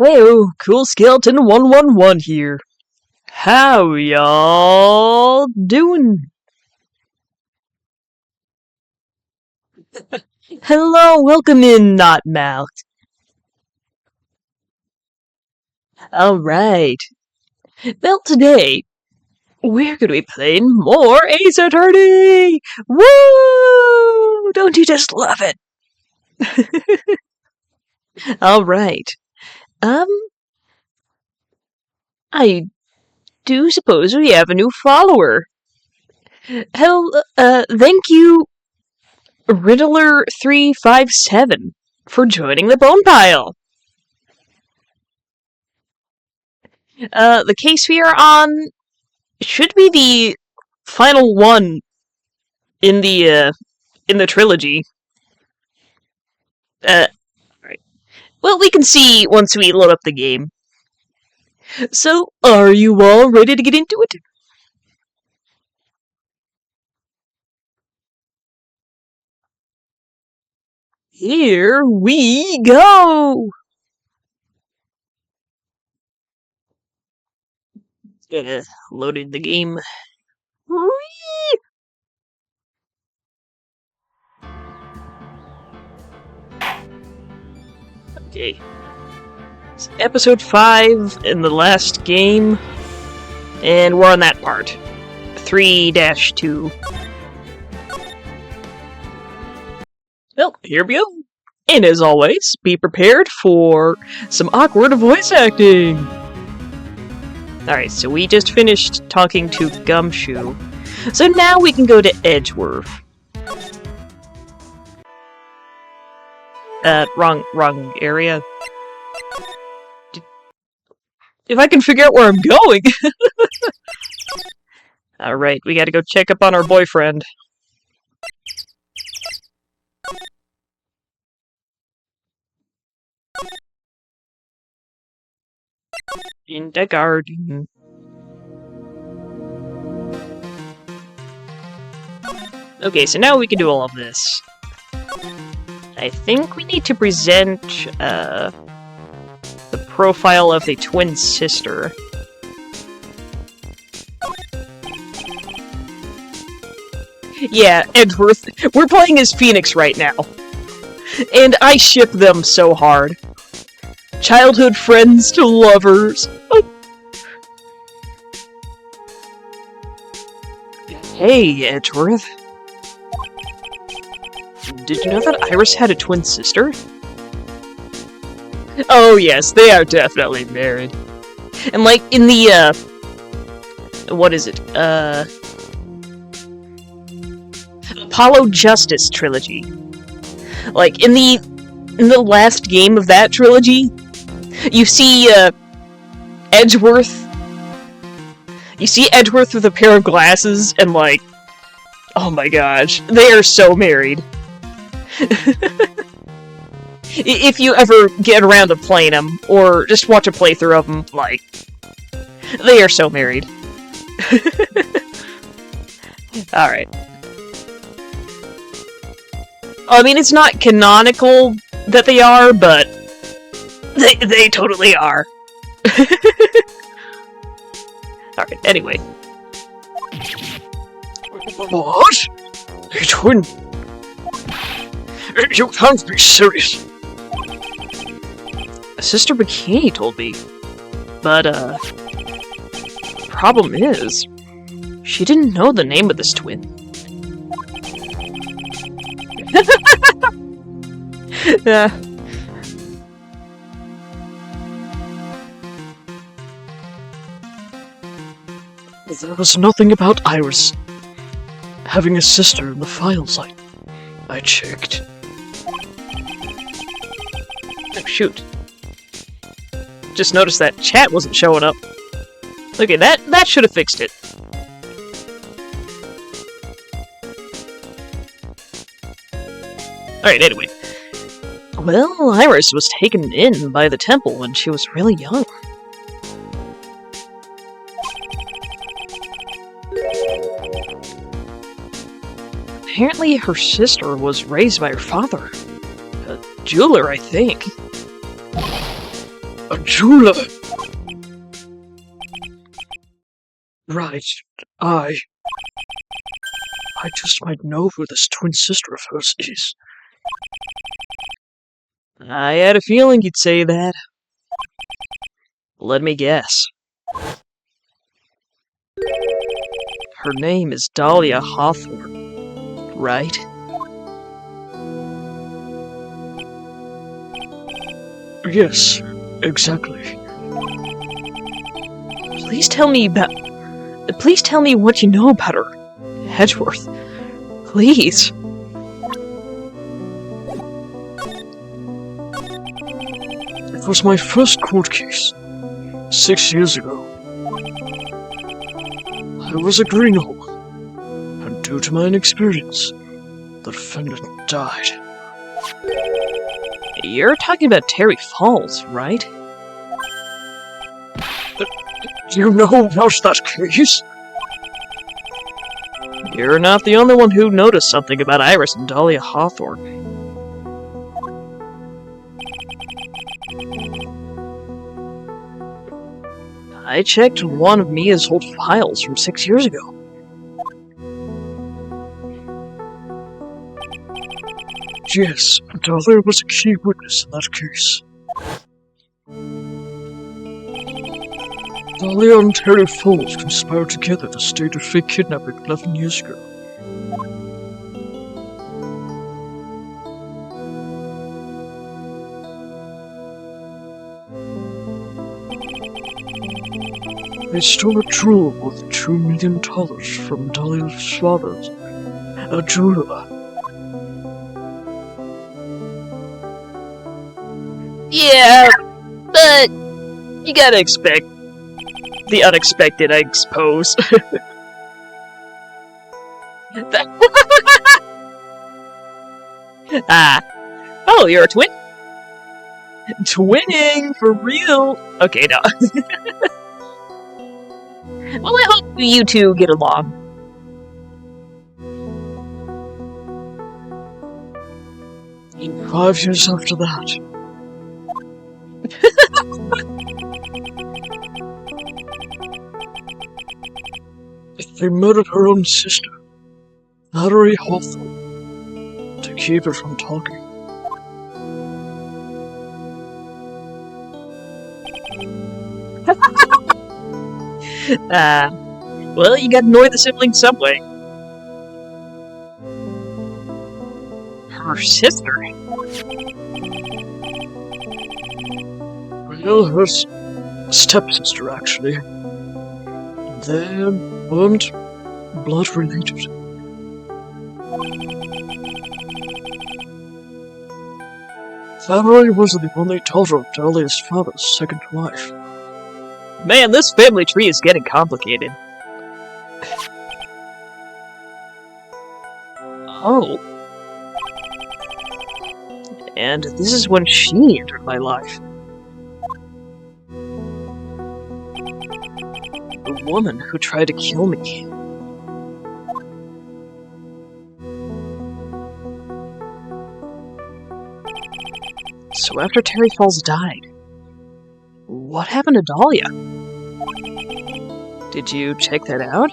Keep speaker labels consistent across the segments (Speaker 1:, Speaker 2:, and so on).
Speaker 1: Heyo, Cool Skeleton 111 here. How y'all doing? Hello, welcome in, Knotmouth. Alright. Well, today, we're gonna be playing more Ace Attorney! Woo! Don't you just love it? Alright. I do suppose we have a new follower. Thank you, Riddler357, for joining the Bone Pile. The case we are on should be the final one in the trilogy. Right. Well, we can see once we load up the game. So, are you all ready to get into it? Here we go! Loaded the game. Whee! Okay. It's episode 5 in the last game, and we're on that part. 3-2. Well, here we go. And as always, be prepared for some awkward voice acting. Alright, so we just finished talking to Gumshoe. So now we can go to Edgeworth. Wrong area. If I can figure out where I'm going! Alright, we gotta go check up on our boyfriend. In the garden. Okay, so now we can do all of this. I think we need to present, the profile of the twin sister. Yeah, Edgeworth. We're playing as Phoenix right now. And I ship them so hard. Childhood friends to lovers. Oh. Hey, Edgeworth. Did you know that Iris had a twin sister? Oh yes, they are definitely married. And like, in the, what is it? Apollo Justice trilogy. Like, in the last game of that trilogy, you see, Edgeworth. You see Edgeworth with a pair of glasses, and like, oh my gosh, they are so married. If you ever get around to playing them, or just watch a playthrough of them, like, they are so married. Alright. I mean, it's not canonical that they are, but they totally are. Alright, anyway. What? A twin? You can't be serious. Sister Bikini told me. But, problem is, she didn't know the name of this twin. Yeah. There was nothing about Iris having a sister in the files. I checked. Oh, shoot. Just noticed that chat wasn't showing up. Okay, that should have fixed it. Alright, anyway. Well, Iris was taken in by the temple when she was really young. Apparently her sister was raised by her father. A jeweler, I think. A
Speaker 2: Jula! Right, I just might know who this twin sister of hers is.
Speaker 1: I had a feeling you'd say that. Let me guess. Her name is Dahlia Hawthorne, right?
Speaker 2: Yes, exactly.
Speaker 1: Please tell me what you know about her, Edgeworth. Please.
Speaker 2: It was my first court case, 6 years ago. I was a greenhorn, and due to my inexperience, the defendant died.
Speaker 1: You're talking about Terry Falls, right?
Speaker 2: You know about that case?
Speaker 1: You're not the only one who noticed something about Iris and Dahlia Hawthorne. I checked one of Mia's old files from 6 years ago.
Speaker 2: Yes, Dahlia was a key witness in that case. Dahlia and Terry Falls conspired together to stage a fake kidnapping 11 years ago. They stole a jewel worth $2 million from Dahlia's father, a jeweler.
Speaker 1: Yeah, but you gotta expect the unexpected, I suppose. Oh, you're a twin? Twinning, for real? Okay, no. Well, I hope you two get along.
Speaker 2: In 5 years after that, they murdered her own sister, Valerie Hawthorne, to keep her from talking.
Speaker 1: Well, you gotta annoy the siblings some way. Her sister?
Speaker 2: Well, her stepsister, actually. They weren't blood related. Valerie was the only daughter of Dahlia's father's second wife.
Speaker 1: Man, this family tree is getting complicated. Oh. And this is when she entered my life. The woman who tried to kill me. So after Terry Falls died, what happened to Dahlia? Did you check that out?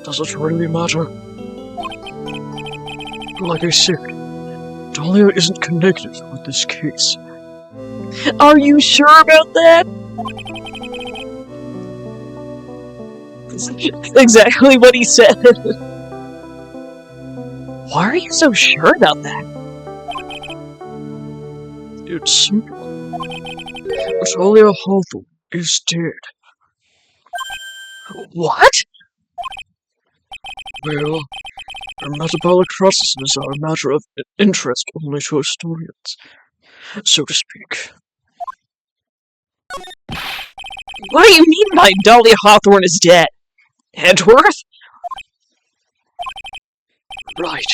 Speaker 2: Does it really matter? Like I said, Dahlia isn't connected with this case.
Speaker 1: Are you sure about that? Exactly what he said. Why are you so sure about that?
Speaker 2: It's simple. Dahlia Hawthorne is dead.
Speaker 1: What?
Speaker 2: Well, her metabolic processes are a matter of interest only to historians, so to speak.
Speaker 1: What do you mean by Dahlia Hawthorne is dead? Edgeworth?
Speaker 2: Right.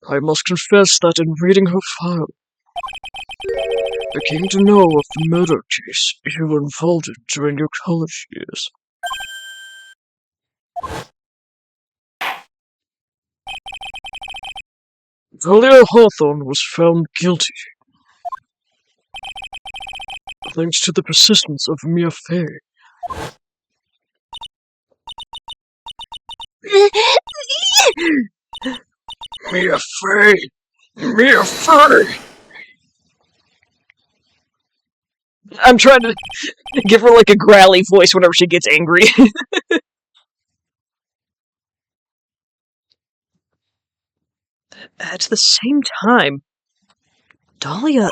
Speaker 2: I must confess that in reading her file, I came to know of the murder case you were involved in during your college years. Dahlia Hawthorne was found guilty Thanks to the persistence of Mia Fey. Mia Fey! Mia Fey!
Speaker 1: I'm trying to give her like a growly voice whenever she gets angry. At the same time, Dahlia...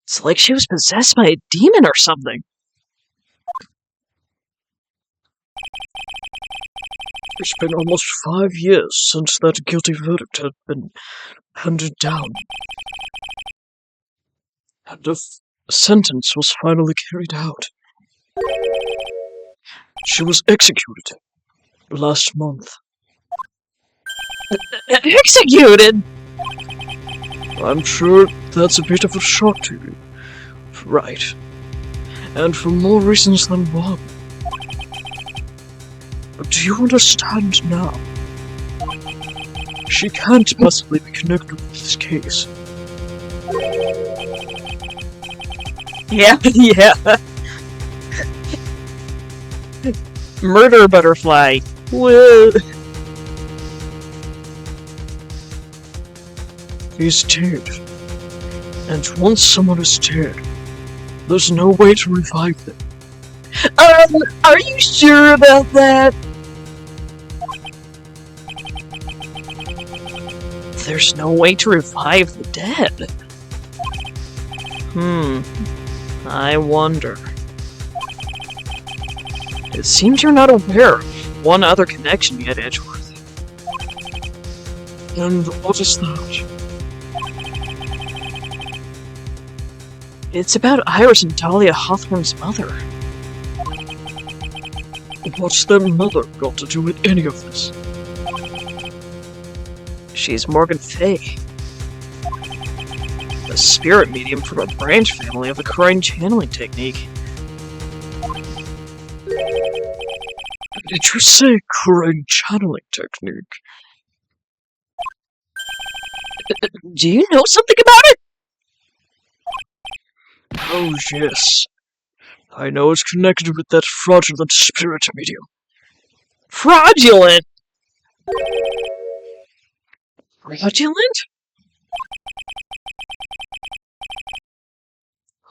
Speaker 1: It's like she was possessed by a demon or something.
Speaker 2: It's been almost 5 years since that guilty verdict had been handed down. And a sentence was finally carried out. She was executed last month.
Speaker 1: Executed?
Speaker 2: I'm sure that's a bit of a shock to you, right? And for more reasons than one. But do you understand now? She can't possibly be connected with this case.
Speaker 1: Yeah, yeah. Murder butterfly. Whoa.
Speaker 2: He's dead. And once someone is dead, there's no way to revive them.
Speaker 1: Are you sure about that? There's no way to revive the dead. I wonder. It seems you're not aware of one other connection yet, Edgeworth.
Speaker 2: And what is that?
Speaker 1: It's about Iris and Dahlia Hawthorne's mother.
Speaker 2: What's their mother got to do with any of this?
Speaker 1: She's Morgan Fay, a spirit medium from a branch family of the Crane channeling technique.
Speaker 2: Did you say Crane channeling technique?
Speaker 1: Do you know something about it?
Speaker 2: Oh yes. I know it's connected with that fraudulent spirit medium.
Speaker 1: Fraudulent? Fraudulent?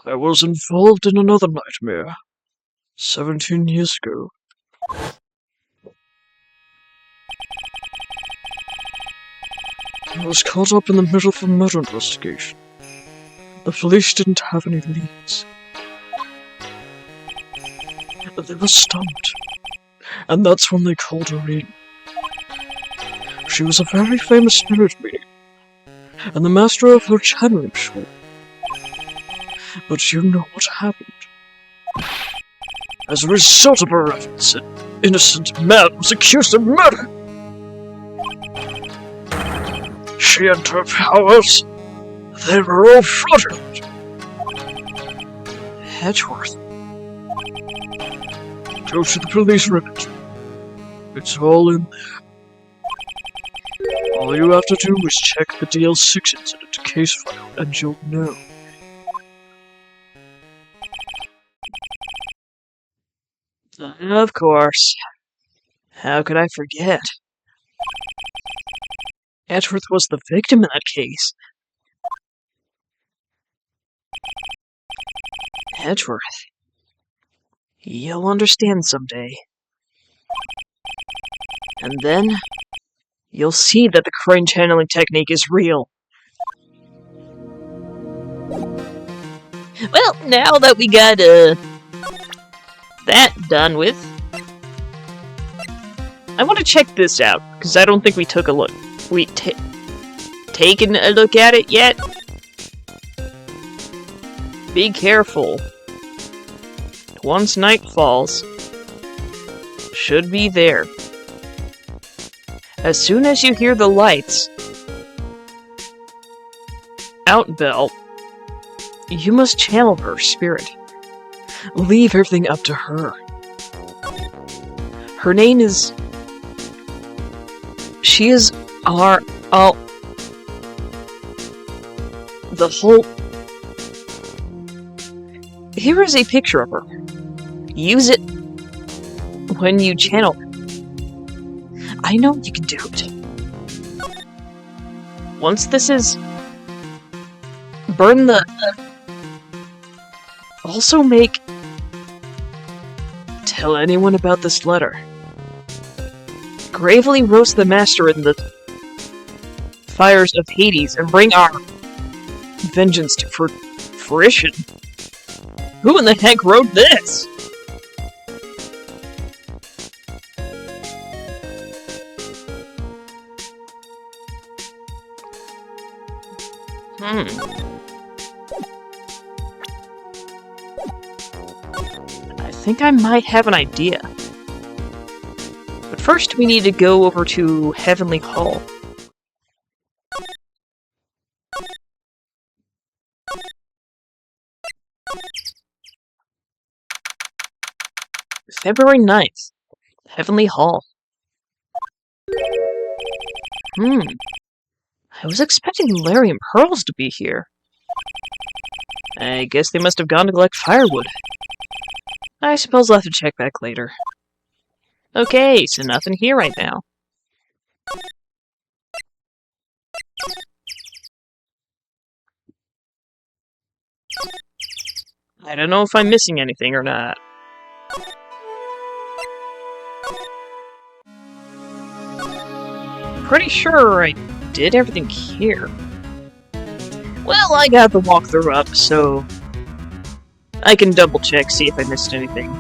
Speaker 2: I was involved in another nightmare 17 years ago. I was caught up in the middle of a murder investigation. The police didn't have any leads. They were stumped, and that's when they called her in. She was a very famous spirit medium, and the master of her channeling school. But you know what happened. As a result of her efforts, an innocent man was accused of murder. She and her powers, they were all fraudulent.
Speaker 1: Edgeworth.
Speaker 2: Go to the police record. It's all in there. All you have to do is check the DL6 incident case file, and you'll know.
Speaker 1: Of course. How could I forget? Edgeworth was the victim in that case. Edgeworth. You'll understand someday. And then, you'll see that the Crane channeling technique is real. Well, now that we got, that done with, I want to check this out, because I don't think we took a look. Taken a look at it yet? Be careful. Once night falls, should be there. As soon as you hear the lights out bell, you must channel her spirit. Leave everything up to her. Her name is... She is our... the whole... Here is a picture of her. Use it when you channel her. I know you can do it. Once this is... Burn the... Also make... Tell anyone about this letter. Gravely roast the master in the fires of Hades and bring our vengeance to fruition. Who in the heck wrote this? I think I might have an idea. But first we need to go over to Heavenly Hall. February 9th. Heavenly Hall. I was expecting Larry and Pearls to be here. I guess they must have gone to collect firewood. I suppose I'll have to check back later. Okay, so nothing here right now. I don't know if I'm missing anything or not. Pretty sure I did everything here. Well, I got the walkthrough up, so I can double check, see if I missed anything.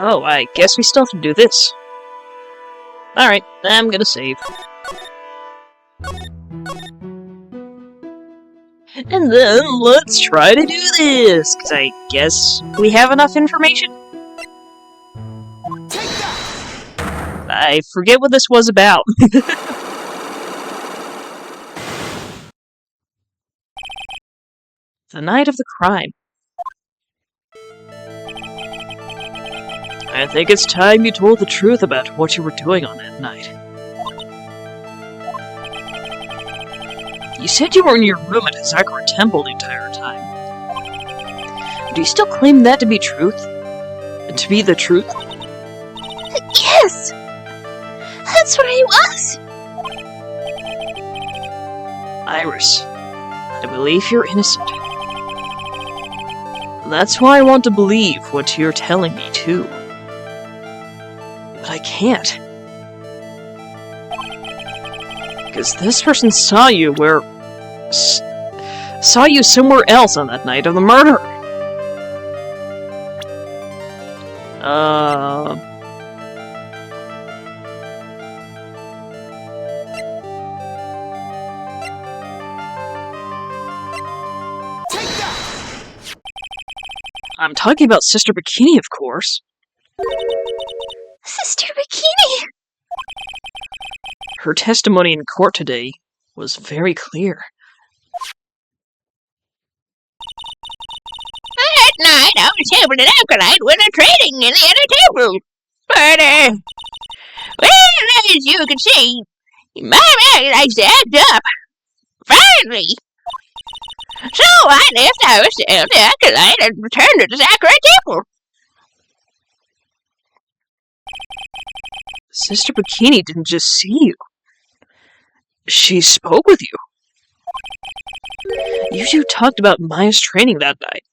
Speaker 1: Oh, I guess we still have to do this. Alright, I'm gonna save. And then let's try to do this, because I guess we have enough information? I forget what this was about. The night of the crime. I think it's time you told the truth about what you were doing on that night. You said you were in your room at Sakura Temple the entire time. Do you still claim that to be truth? To be the truth?
Speaker 3: Yes! That's where he was!
Speaker 1: Iris, I believe you're innocent. That's why I want to believe what you're telling me, too. But I can't. Because this person saw you saw you somewhere else on that night of the murder. I'm talking about Sister Bikini, of course.
Speaker 3: Sister Bikini!
Speaker 1: Her testimony in court today was very clear.
Speaker 3: That night, I was having an acolyte with a trading in the other table. But, well, as you can see, my man likes to act up. Finally! So I left our cell the acolyte and returned to the Sakura Temple.
Speaker 1: Sister Bikini didn't just see you. She spoke with you. You two talked about Maya's training that night.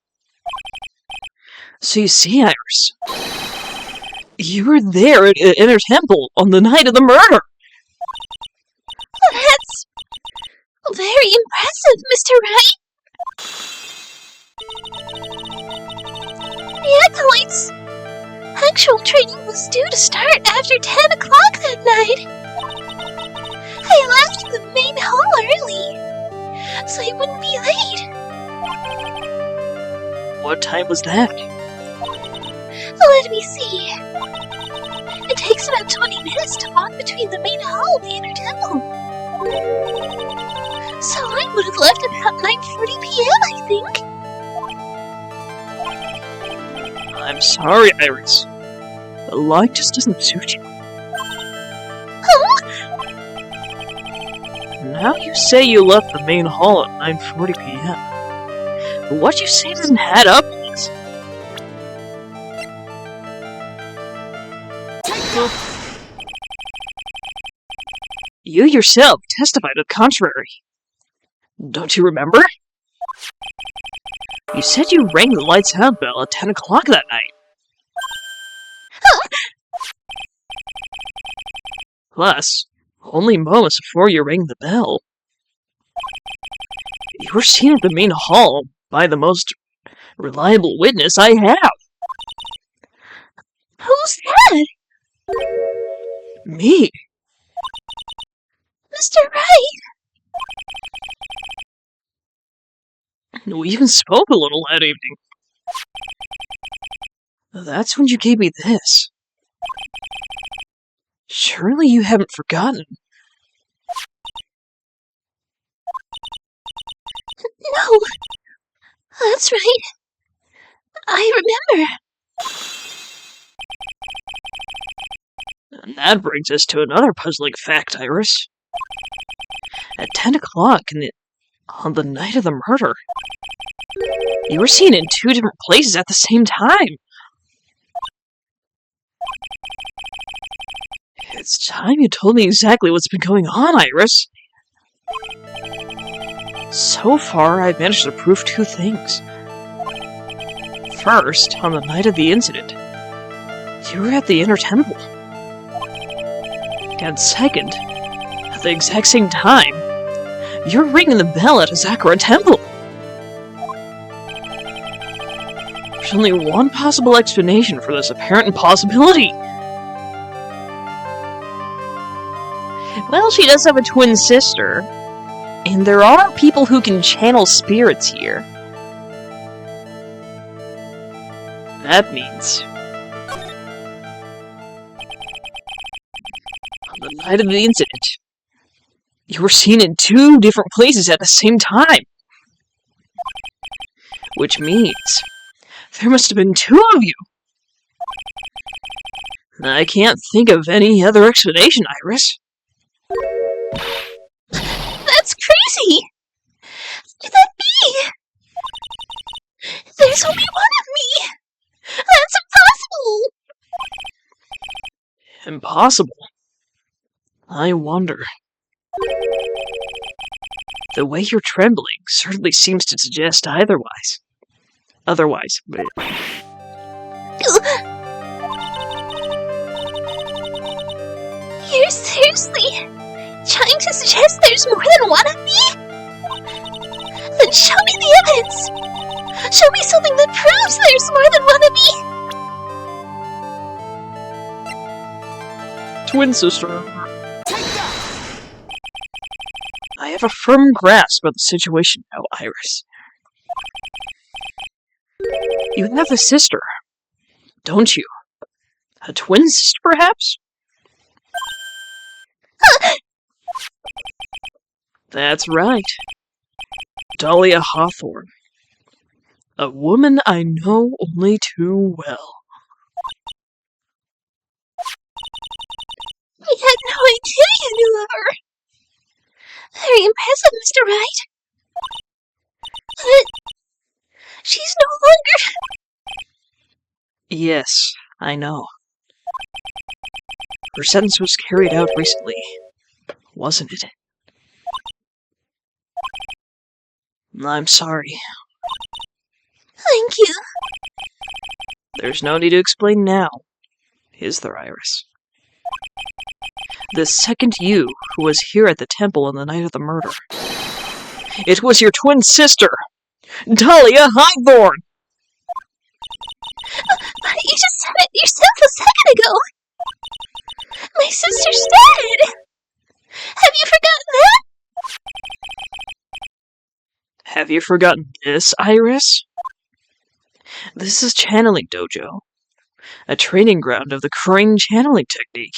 Speaker 1: So you see, Iris, you were there in her temple on the night of the murder.
Speaker 3: That's very impressive, Mr. Wright. actual training was due to start after 10 o'clock that night. I left the main hall early, so I wouldn't be late.
Speaker 2: What time was that?
Speaker 3: Let me see. It takes about 20 minutes to walk between the main hall and the inner temple. So I would have left about 9:40 p.m., I think.
Speaker 2: I'm sorry, Iris. The light just doesn't suit you.
Speaker 3: Huh?
Speaker 2: Now you say you left the main hall at 9:40 p.m. But what you say doesn't add up. You yourself testified to the contrary. Don't you remember? You said you rang the lights out bell at 10 o'clock that night. Plus, only moments before you rang the bell, you were seen at the main hall by the most reliable witness I have.
Speaker 3: Who's that?
Speaker 2: Me.
Speaker 3: Mr. Wright?
Speaker 2: We even spoke a little that evening. That's when you gave me this. Surely you haven't forgotten.
Speaker 3: No. That's right. I remember.
Speaker 2: And that brings us to another puzzling fact, Iris. At 10 o'clock on the night of the murder, you were seen in 2 different places at the same time. It's time you told me exactly what's been going on, Iris. So far, I've managed to prove 2 things. First, on the night of the incident, you were at the inner temple. And second, at the exact same time, you're ringing the bell at Azakura Temple. There's only one possible explanation for this apparent impossibility.
Speaker 1: Well, she does have a twin sister. And there are people who can channel spirits here.
Speaker 2: That means on the night of the incident, you were seen in 2 different places at the same time. Which means there must have been 2 of you. I can't think of any other explanation, Iris.
Speaker 3: That's crazy! Could that be? There's only one of me! That's impossible!
Speaker 2: Impossible? I wonder. The way you're trembling certainly seems to suggest otherwise. But
Speaker 3: You're seriously trying to suggest there's more than one of me? Then show me the evidence! Show me something that proves there's more than one of me!
Speaker 2: twin sister. I have a firm grasp of the situation now, Iris. You have a sister, don't you? A twin sister, perhaps? That's right. Dahlia Hawthorne. A woman I know only too well.
Speaker 3: I had no idea you knew of her. Very impressive, Mr. Wright. But she's no longer...
Speaker 2: Yes, I know. Her sentence was carried out recently, wasn't it? I'm sorry.
Speaker 3: Thank you.
Speaker 2: There's no need to explain now, is there, Iris? The second you who was here at the temple on the night of the murder. It was your twin sister, Dahlia Hawthorne!
Speaker 3: But you just said it yourself a
Speaker 2: Have you forgotten this, Iris? This is Channeling Dojo, a training ground of the crane channeling technique.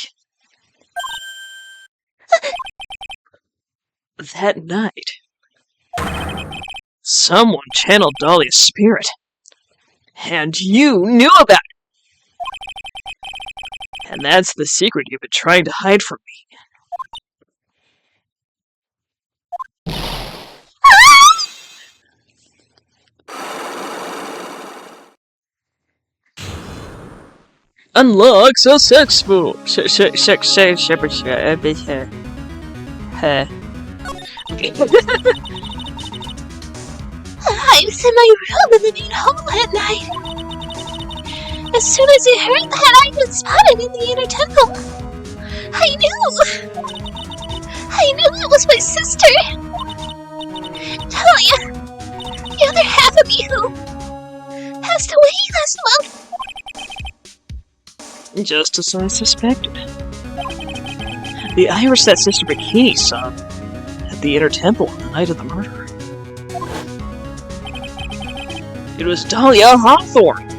Speaker 2: That night, someone channeled Dahlia's spirit, and you knew about it! And that's the secret you've been trying to hide from me. Unlock successful.
Speaker 3: I was in my room in the main hall at night. As soon as I heard that I'd been spotted in the inner temple, I knew it was my sister. Talia, the other half of me who passed away last month.
Speaker 2: Just as I suspected. The Iris that Sister Bikini saw at the inner temple on the night of the murder. It was Dahlia Hawthorne.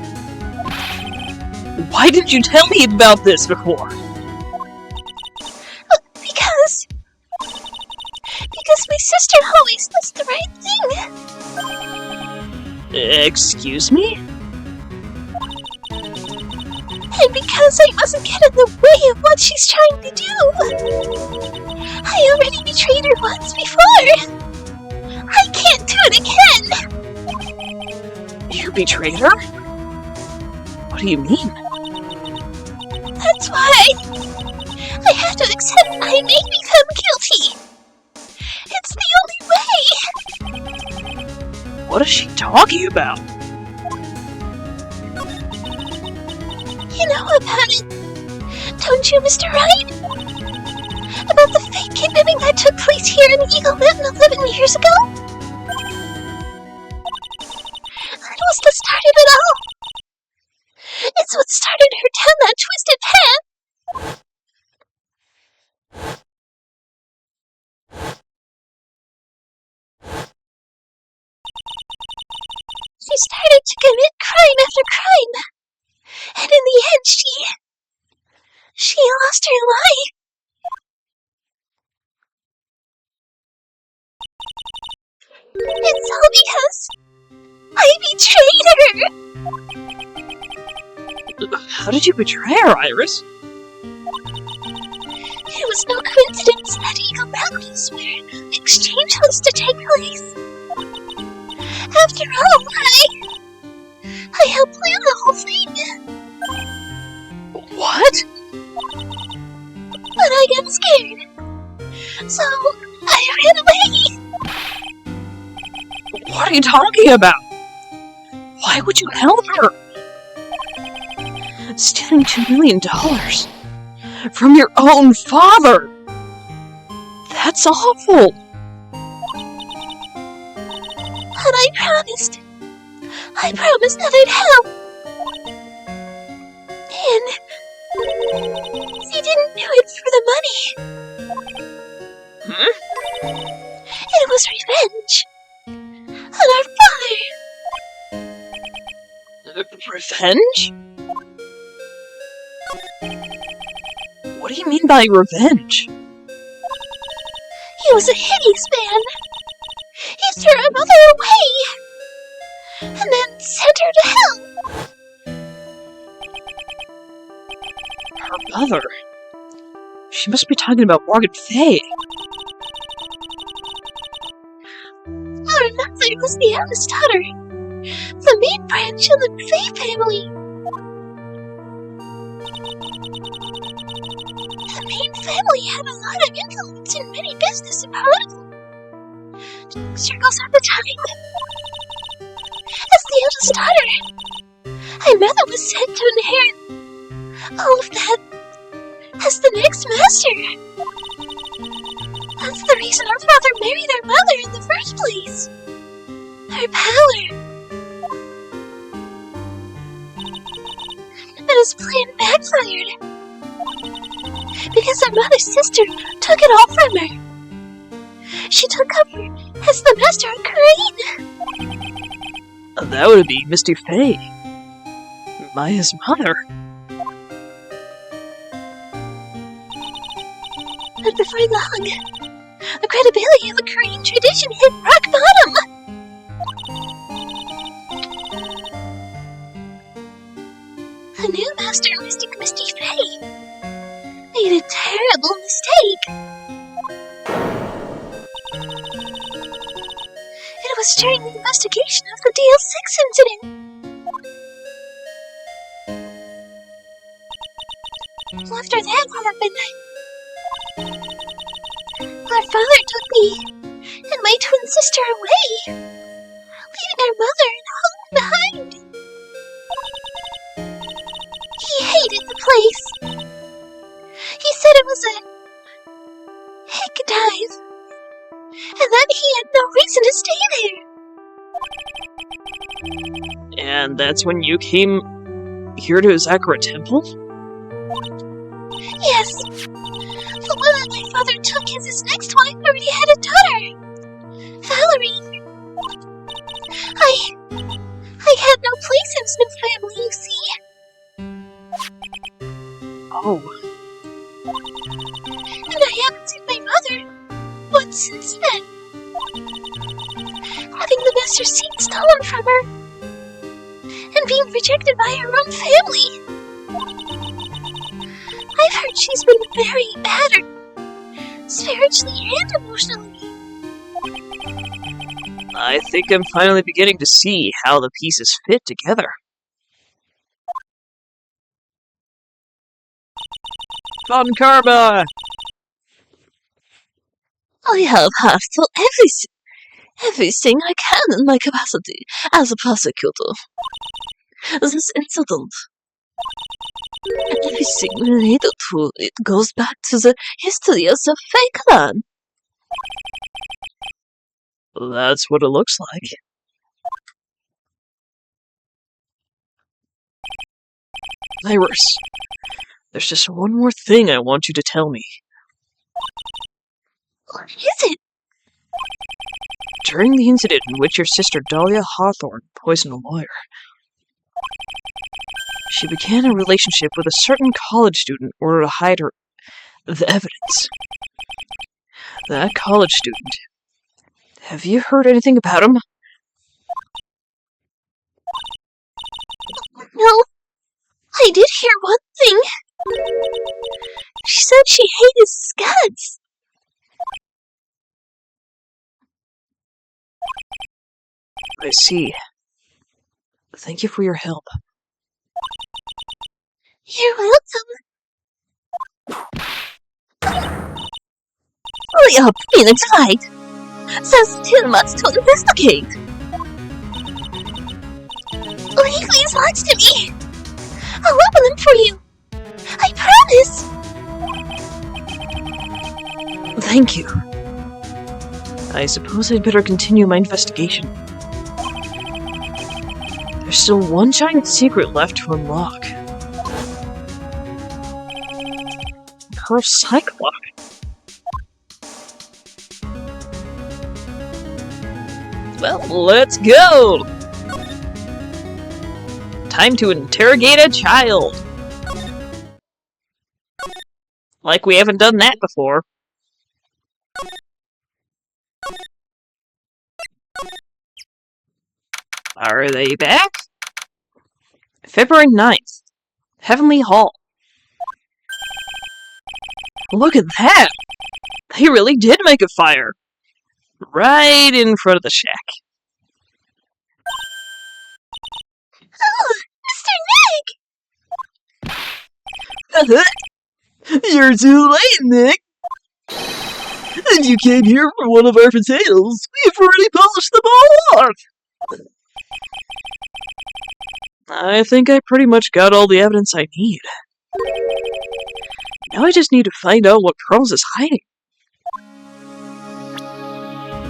Speaker 2: Why didn't you tell me about this before?
Speaker 3: Because my sister always does the right thing.
Speaker 2: Excuse me?
Speaker 3: And because I mustn't get in the way of what she's trying to do. I already betrayed her once before. I can't do it again.
Speaker 2: You betrayed her? What do you mean?
Speaker 3: That's why I have to accept I may become guilty. It's the only way.
Speaker 2: What is she talking about?
Speaker 3: You know about it, don't you, Mr. Wright? About the fake kidnapping that took place here in Eagle Mountain 11 years ago? That was the start of it all. It's what started her down that twisted path. She started to commit crime after crime. And in the end, she lost her life. It's all because I betrayed her.
Speaker 2: How did you betray her, Iris?
Speaker 3: It was no coincidence that Eagle Mountain is where the exchange was to take place. After all, I helped plan the whole thing.
Speaker 2: What?
Speaker 3: But I got scared. So, I ran away.
Speaker 2: What are you talking about? Why would you help her? Stealing $2 million from your own father! That's awful!
Speaker 3: But I promised that I'd help. And he didn't do it for the money. It was revenge on our father.
Speaker 2: Revenge? What do you mean by revenge?
Speaker 3: He was a hideous man. He threw our mother away and then sent her to hell.
Speaker 2: Her mother? She must be talking about Morgan Fay.
Speaker 3: Our mother was the eldest daughter, the main branch of the Fay family. The main family had a lot of influence in many business and political circles at the time. As the eldest daughter, our mother was said to inherit all of that as the next master. That's the reason our father married our mother in the first place. Her power. But his plan backfired. Because our mother's sister took it all from her. She took up her As the Master of Crane!
Speaker 2: That would be Misty Faye, Maya's mother.
Speaker 3: But before long, the credibility of the Crane tradition hit rock bottom! The new Master, Mystic Misty Faye, made a terrible mistake. It was during the investigation of the DL6 incident. After that happened, our father took me and my twin sister away, leaving our mother and home behind. He hated the place. He said it was a hick dive, and that he had no reason to stay there.
Speaker 2: And that's when you came here to Sakura Temple?
Speaker 3: Yes. The woman my father took as his next wife already had a daughter, Valerie. I had no place in his new family, you see.
Speaker 2: Oh,
Speaker 3: And I haven't seen my mother once since then. Having the master's seat stolen from her, and being rejected by her own family. I've heard she's been very battered, spiritually and emotionally.
Speaker 2: I think I'm finally beginning to see how the pieces fit together. Fun karma!
Speaker 3: I have done everything I can in my capacity as a prosecutor. This incident, everything related to it goes back to the history of the Fae clan.
Speaker 2: That's what it looks like. Iris, there's just one more thing I want you to tell me.
Speaker 3: What is it?
Speaker 2: During the incident in which your sister Dahlia Hawthorne poisoned a lawyer, she began a relationship with a certain college student in order to hide the evidence. That college student. Have you heard anything about him?
Speaker 3: No, I did hear one thing. She said she hated Scuds.
Speaker 2: I see. Thank you for your help.
Speaker 3: You're welcome. We are being attacked. There's too much to investigate. Please watch to me. I'll open them for you. I promise.
Speaker 2: Thank you. I suppose I'd better continue my investigation. There's still one giant secret left to unlock. Her Cyclops. Well, let's go! Time to interrogate a child! Like we haven't done that before. Are they back? February 9th. Heavenly Hall. Look at that! They really did make a fire! Right in front of the shack.
Speaker 3: Oh, Mr. Nick!
Speaker 2: You're too late, Nick! And you came here for one of our potatoes. We've already polished them all off! I think I pretty much got all the evidence I need. Now I just need to find out what Pearls is hiding.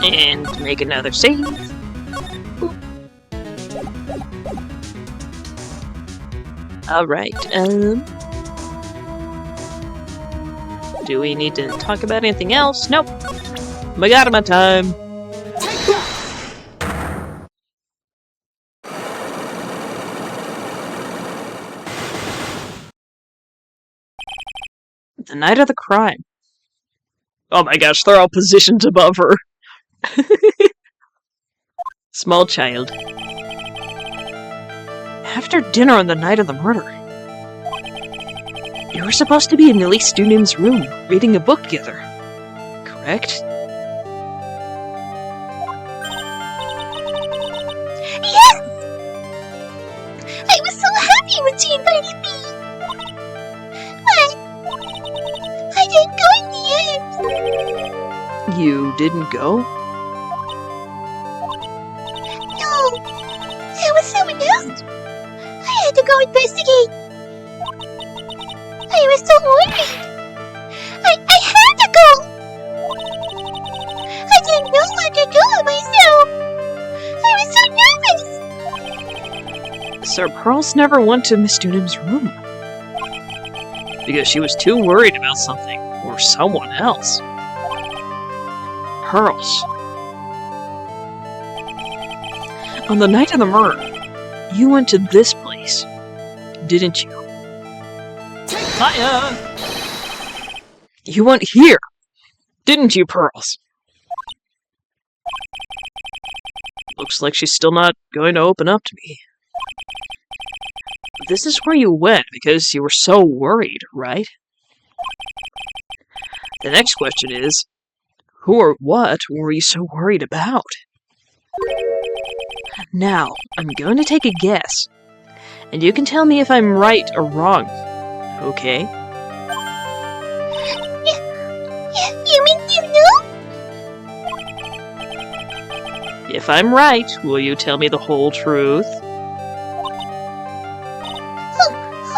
Speaker 2: And make another save. Alright, do we need to talk about anything else? Nope. We got him on time. The night of the crime. Oh my gosh, they're all positioned above her. Small child. After dinner on the night of the murder, you were supposed to be in Elise Student's room, reading a book together. Correct?
Speaker 3: Yes! I was so happy when she invited me. But I didn't go in the end.
Speaker 2: You didn't go?
Speaker 3: No, there was someone else. I had to go investigate. I was so worried. I had to go. I didn't know what to do with myself. I was so nervous.
Speaker 2: So Pearls never went to Miss Dunham's room. Because she was too worried about something, or someone else. Pearls. On the night of the murder, you went to this place, didn't you? Hiya! You went here, didn't you, Pearls? Looks like she's still not going to open up to me. This is where you went because you were so worried, right? The next question is, who or what were you so worried about? Now, I'm going to take a guess, and you can tell me if I'm right or wrong, okay?
Speaker 3: You mean you know?
Speaker 2: If I'm right, will you tell me the whole truth?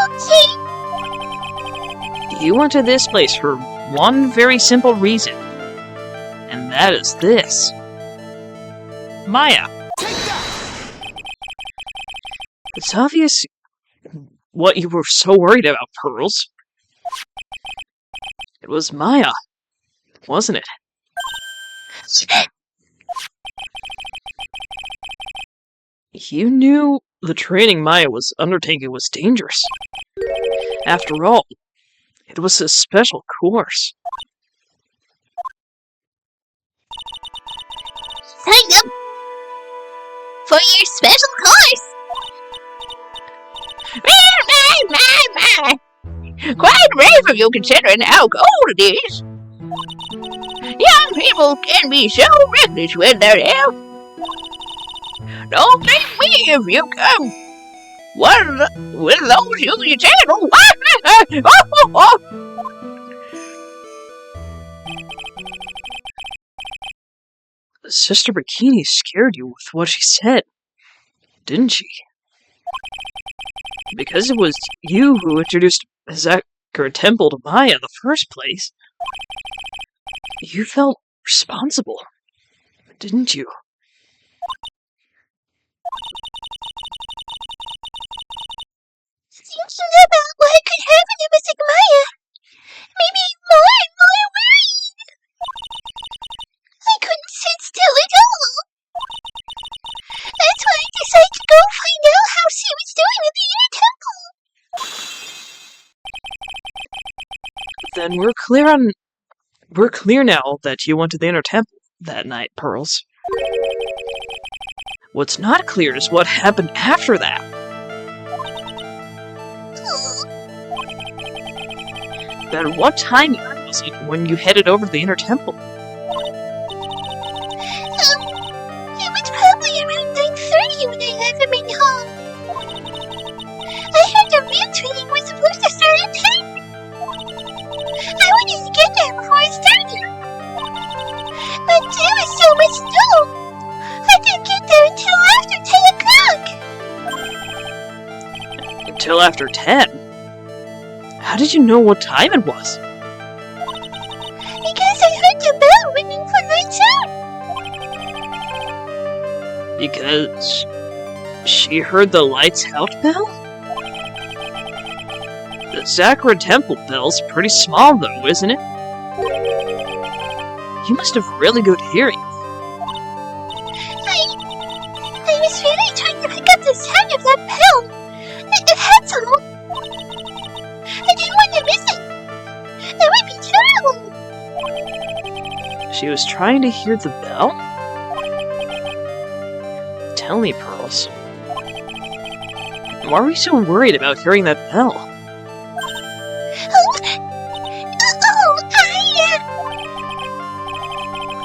Speaker 3: Okay.
Speaker 2: You went to this place for one very simple reason, and that is this. Maya. It's obvious what you were so worried about, Pearls. It was Maya, wasn't it? You knew the training Maya was undertaking was dangerous. After all, it was a special course.
Speaker 3: Sign up for your special course. Quite brave of you considering how cold it is. Young people can be so reckless with their health. Don't think me if you come. One with those you channel.
Speaker 2: Sister Bikini scared you with what she said, didn't she? Because it was you who introduced Zakura Temple to Maya in the first place. You felt responsible, didn't you?
Speaker 3: Thinking about what could happen to Miss Maya made me more and more worried. I couldn't sit still at all. That's why I decided to go find out how she was doing at the inner temple.
Speaker 2: Then we're clear now that you went to the inner temple that night, Pearls. What's not clear is what happened after that. Then what time was it when you headed over to the inner temple?
Speaker 3: It was probably around 9:30 when I left the main hall. I heard the real training was supposed to start at 10. I wanted to get there before it started. But there was so much snow. I didn't get there until after 10 o'clock.
Speaker 2: Until after 10? How did you know what time it was?
Speaker 3: Because I heard the bell ringing for lights out.
Speaker 2: Because she heard the lights out bell? The Zakura Temple bell's pretty small though, isn't it? You must have really good hearing.
Speaker 3: I was really trying to pick up the sound of that bell. That's all. I didn't want to miss it. I
Speaker 2: She was trying to hear the bell? Tell me, Pearls. Why are we so worried about hearing that bell?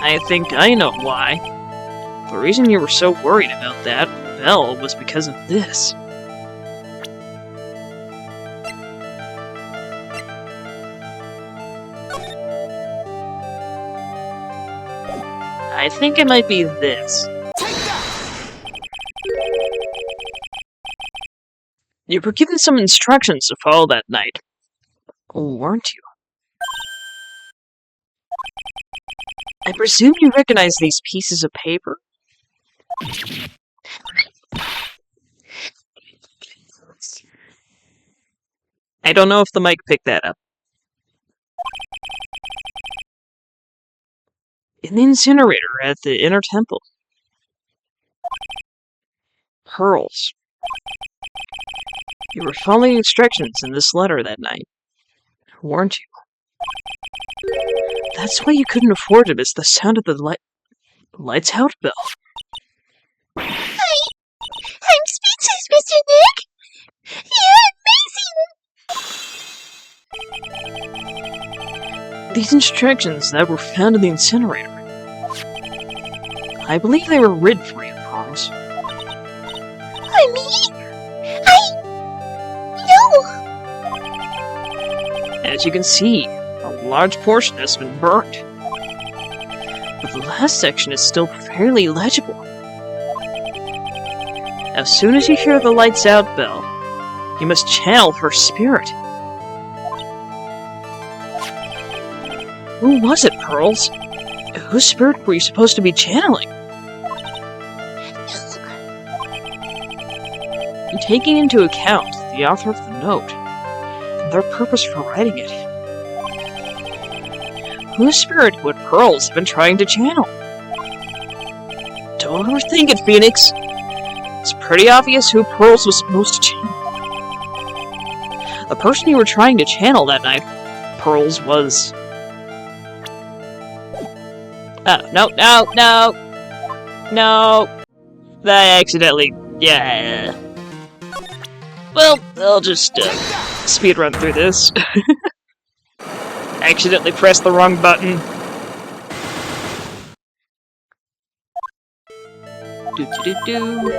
Speaker 2: I think I know why. The reason you were so worried about that bell was because of this. I think it might be this. You were given some instructions to follow that night, weren't you? I presume you recognize these pieces of paper? I don't know if the mic picked that up. In the incinerator at the inner temple. Pearls. You were following instructions in this letter that night, weren't you? That's why you couldn't afford to miss the sound of the lights out bell.
Speaker 3: I'm speechless, Mr. Nick! You're amazing!
Speaker 2: These instructions that were found in the incinerator. I believe they were written for you, Pearls.
Speaker 3: For me? No!
Speaker 2: As you can see, a large portion has been burnt. But the last section is still fairly legible. As soon as you hear the lights out bell, you must channel her spirit. Who was it, Pearls? Whose spirit were you supposed to be channeling? Taking into account the author of the note, and their purpose for writing it, whose spirit would Pearls have been trying to channel? Don't overthink it, Phoenix. It's pretty obvious who Pearls was supposed to channel. The person you were trying to channel that night, Pearls, was... No. I accidentally... Yeah. Well, I'll just, speedrun through this. Accidentally pressed the wrong button. Do-do-do-do.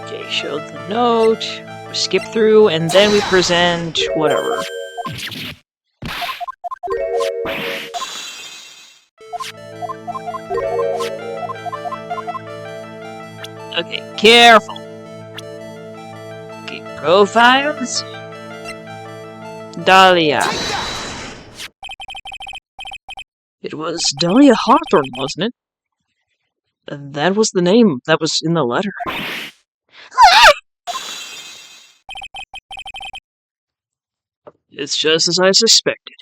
Speaker 2: Okay, show the note, skip through, and then we present whatever. Okay, careful. Okay, profiles. Dahlia. It was Dahlia Hawthorne, wasn't it? That was the name that was in the letter. It's just as I suspected.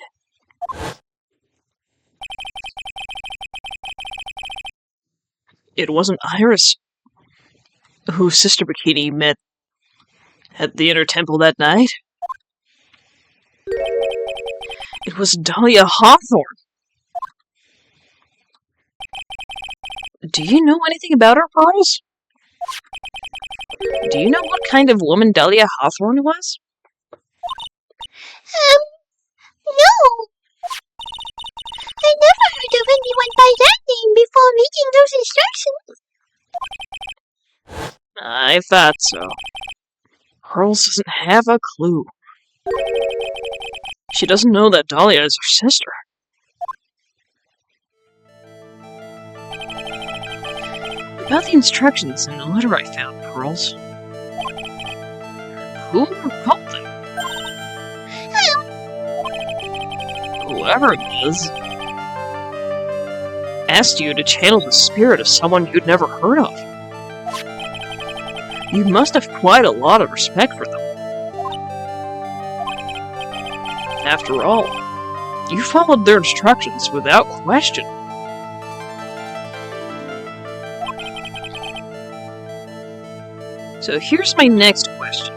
Speaker 2: It wasn't Iris who Sister Bikini met at the inner temple that night. It was Dahlia Hawthorne. Do you know anything about her, Pearls? Do you know what kind of woman Dahlia Hawthorne was?
Speaker 3: No. I never heard of anyone by that name before reading those instructions.
Speaker 2: I thought so. Pearls doesn't have a clue. She doesn't know that Dahlia is her sister. About the instructions in the letter I found, Pearls. Who wrote them? Whoever it was, asked you to channel the spirit of someone you'd never heard of. You must have quite a lot of respect for them. After all, you followed their instructions without question. So here's my next question.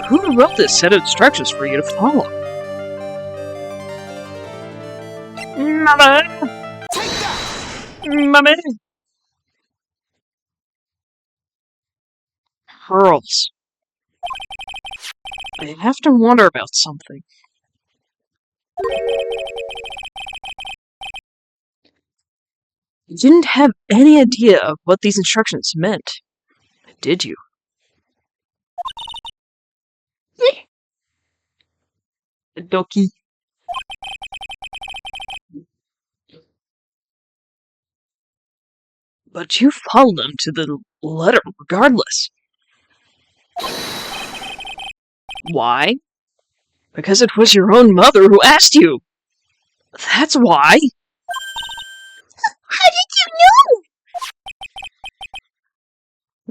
Speaker 2: Who wrote this set of instructions for you to follow? Mama! Mama! Pearls. I have to wonder about something. You didn't have any idea of what these instructions meant, did you? Doki. But you followed them to the letter regardless. Why? Because it was your own mother who asked you. That's why.
Speaker 3: How did you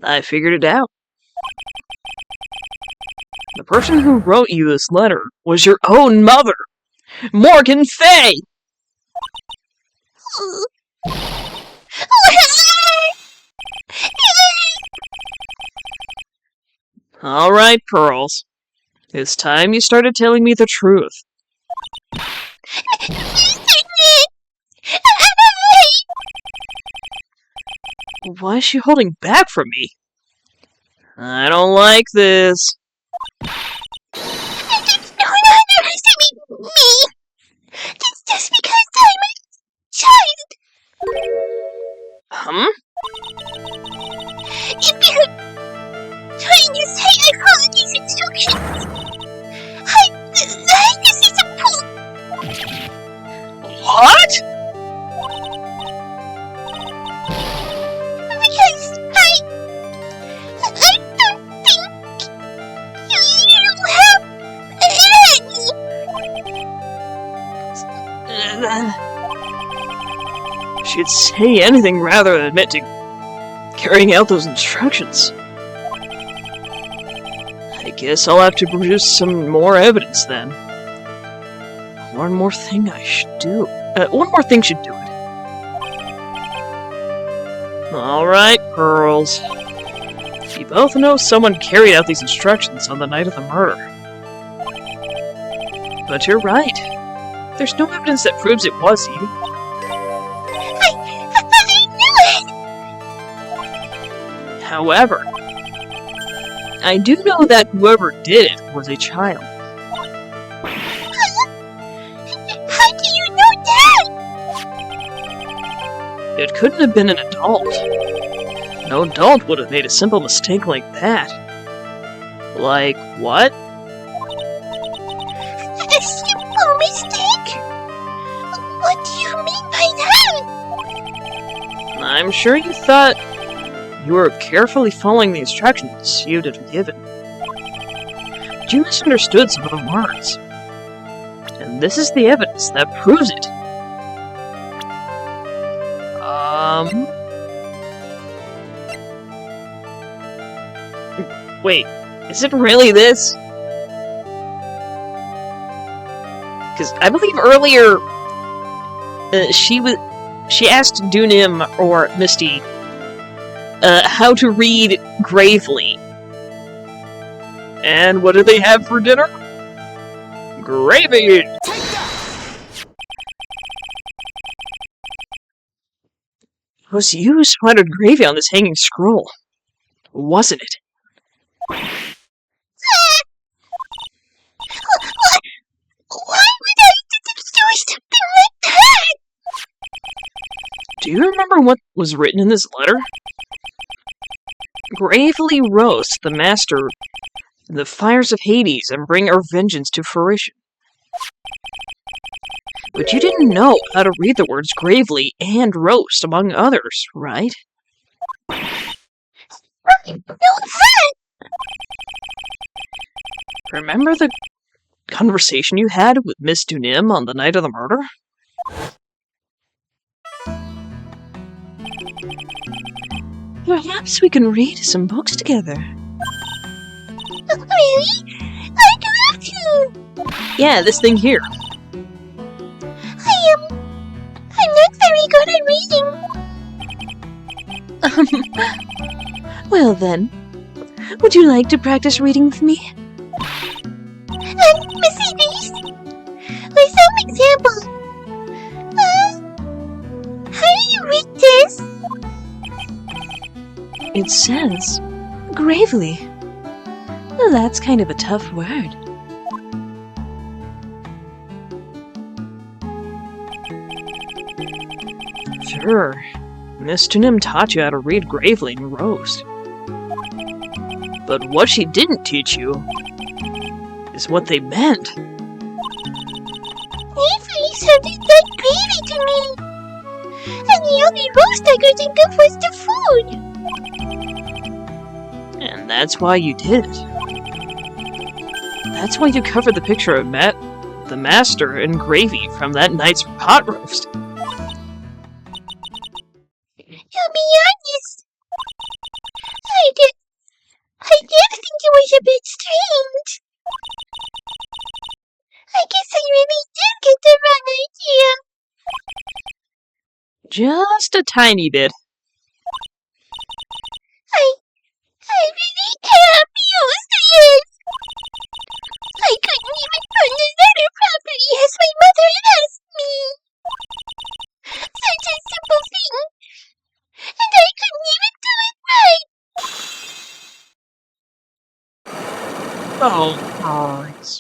Speaker 3: know?
Speaker 2: I figured it out. The person who wrote you this letter was your own mother, Morgan Fay! Alright, Pearls. It's time you started telling me the truth. Why is she holding back from me? I don't like this.
Speaker 3: Don't underestimate me. Just because I'm a child. If you're trying to say I followed these instructions, I this is a proof.
Speaker 2: What?
Speaker 3: Because I don't think you have any.
Speaker 2: She'd say anything rather than admit to carrying out those instructions. I guess I'll have to produce some more evidence then. One more thing should do it. Alright, Pearls. You both know someone carried out these instructions on the night of the murder. But you're right. There's no evidence that proves it was you.
Speaker 3: I knew it!
Speaker 2: However, I do know that whoever did it was a child.
Speaker 3: How do you know that?
Speaker 2: It couldn't have been an adult. No adult would have made a simple mistake like that. Like what?
Speaker 3: A simple mistake? What do you mean by that?
Speaker 2: I'm sure you thought you were carefully following the instructions you'd have given. But you misunderstood some of the words. And this is the evidence that proves it. Wait, is it really this? Because I believe earlier, she asked Dunim or Misty, how to read gravely. And what did they have for dinner? Gravy! It was you who splattered gravy on this hanging scroll, wasn't it?
Speaker 3: Why would I do something like that?
Speaker 2: Do you remember what was written in this letter? Gravely roast the master in the fires of Hades and bring our vengeance to fruition. But you didn't know how to read the words gravely and roast, among others, right?
Speaker 3: No,
Speaker 2: Remember the conversation you had with Miss Dunim on the night of the murder?
Speaker 1: Perhaps we can read some books together.
Speaker 3: Really? I'd love to!
Speaker 1: Yeah, this thing here.
Speaker 3: I'm not very good at reading.
Speaker 1: Well then, would you like to practice reading with me?
Speaker 3: Mercedes? For some example. How do you read this?
Speaker 1: It says, gravely. Well, that's kind of a tough word.
Speaker 2: Sure. Miss Dunim taught you how to read gravely in roast. But what she didn't teach you is what they meant.
Speaker 3: Gravely sounded like gravy to me. And the only roast I could think of was the food.
Speaker 2: And that's why you did it. That's why you covered the picture of the master in gravy from that night's pot roast.
Speaker 3: To be honest, I did think it was a bit strange. I guess I really did get the wrong idea.
Speaker 2: Just a tiny bit.
Speaker 3: I really am useless. I couldn't even find the letter properly as my mother had asked me. Such a simple thing. And I couldn't even do it right.
Speaker 2: Oh, alright.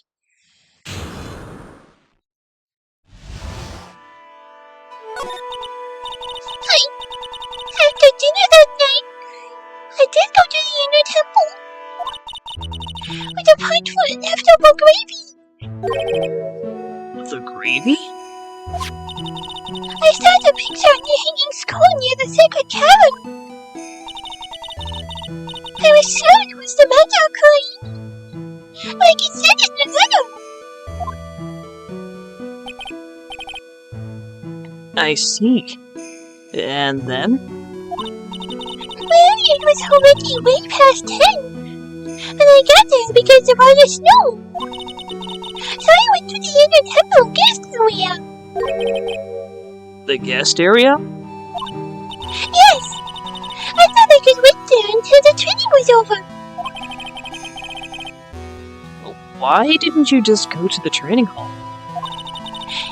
Speaker 3: After dinner that night, I did go to the inner temple. With a pot full of leftover gravy.
Speaker 2: The gravy?
Speaker 3: I saw the picture on the hanging scroll near the sacred cavern. I was sure it was the magic coin. Like it said in the letter.
Speaker 2: I see. And then?
Speaker 3: Well, it was already way past 10. And I got there because of all the snow. So I went to the inner temple guest area.
Speaker 2: The guest area?
Speaker 3: Yes! I thought I could wait there until the training was over.
Speaker 2: Why didn't you just go to the training hall?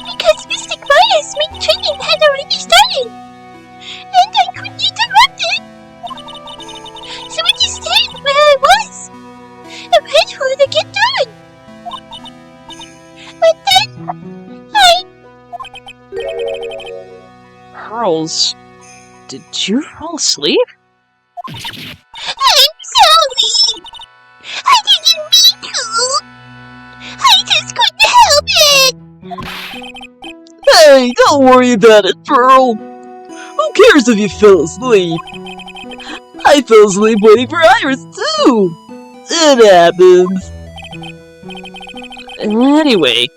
Speaker 3: Because Mystic Maya's main training had already started. And I couldn't interrupt it. So I just stayed where I was. And wait for it to get done. But then,
Speaker 2: Pearls, did you fall asleep?
Speaker 3: I'm sorry. I didn't mean to. I just couldn't help it.
Speaker 2: Hey, don't worry about it, Pearl. Who cares if you fell asleep? I fell asleep waiting for Iris, too. It happens. Anyway,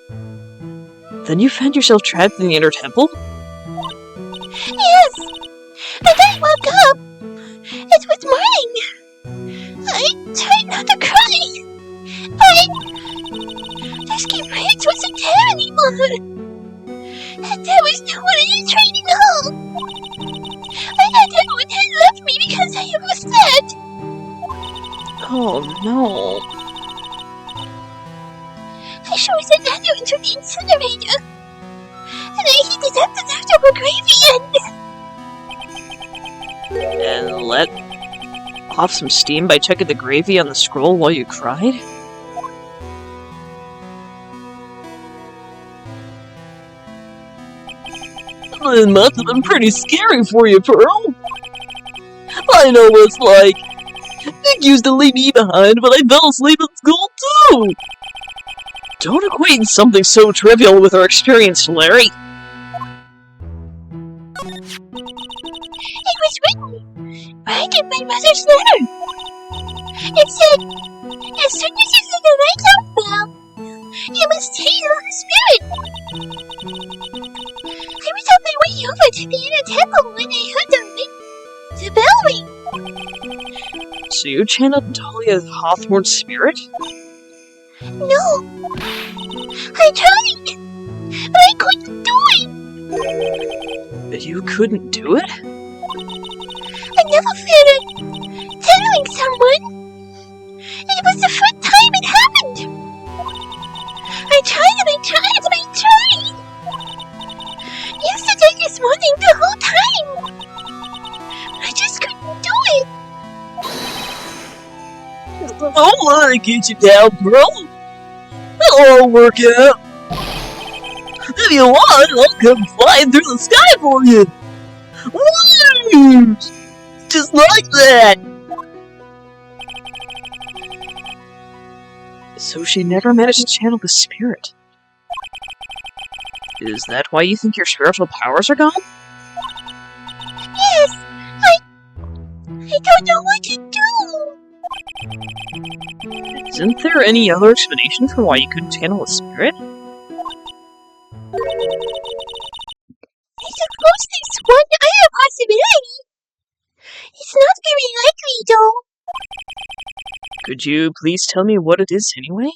Speaker 2: then you found yourself trapped in the inner temple?
Speaker 3: Yes. And I woke up. It was morning. I tried not to cry. But the skip bridge wasn't there anymore. And there was no one in the training hall. I thought everyone had left me because I was sad.
Speaker 2: Oh no.
Speaker 3: I sure was another into the incinerator. And I heated up the leftover gravy
Speaker 2: And let off some steam by checking the gravy on the scroll while you cried? It must have been pretty scary for you, Pearl. I know what it's like. Nick used to leave me behind, but I fell asleep at school too. Don't equate something so trivial with our experience, Larry.
Speaker 3: It was written right in my mother's letter. It said, as soon as you see the light out well, It was Taylor, her spirit. I was on my way over to the inner temple when I heard the bell ring.
Speaker 2: So you channeled Dahlia Hawthorne's spirit?
Speaker 3: No. I tried, but I couldn't do it.
Speaker 2: You couldn't do it?
Speaker 3: I never felt it telling someone. It was the first time it happened. I tried and I tried and I tried. Yesterday, this morning, the whole time. I just couldn't do it.
Speaker 2: Don't let it get you down, girl. It'll all work out. If you want, I'll come flying through the sky for you. Woo! Just like that. So she never managed to channel the spirit. Is that why you think your spiritual powers are gone?
Speaker 3: Yes, I don't know what to do.
Speaker 2: Isn't there any other explanation for why you couldn't channel a spirit?
Speaker 3: I suppose there's one other possibility. It's not very likely, though.
Speaker 2: Could you please tell me what it is anyway?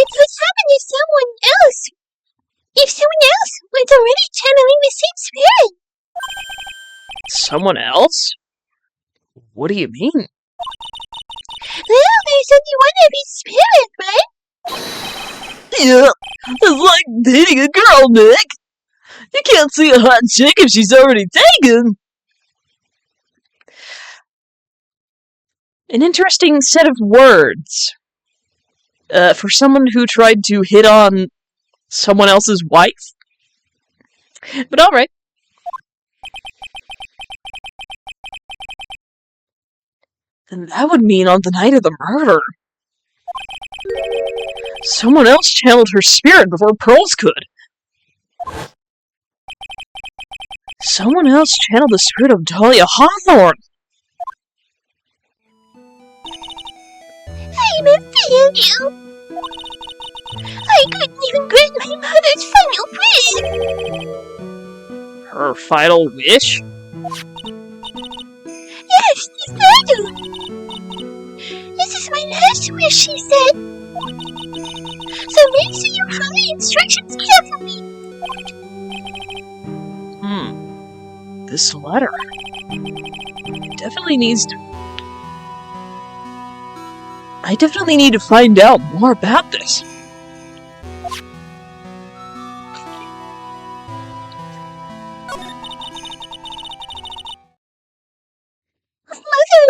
Speaker 3: It could happen to someone else. If someone else was already channeling the same spirit.
Speaker 2: Someone else? What do you mean?
Speaker 3: Well, there's only one of each spirit, right?
Speaker 2: Yeah, it's like dating a girl, Nick. You can't see a hot chick if she's already taken. An interesting set of words. For someone who tried to hit on someone else's wife. But alright. Then that would mean on the night of the murder. Someone else channeled her spirit before Pearls could. Someone else channeled the spirit of Dahlia Hawthorne.
Speaker 3: I'm a failure. I couldn't even grant my mother's final prayer.
Speaker 2: Her final wish?
Speaker 3: Yes, this matter. This is my last wish, she said. So make sure you follow the instructions carefully.
Speaker 2: This letter definitely needs to... I definitely need to find out more about this.
Speaker 3: Mother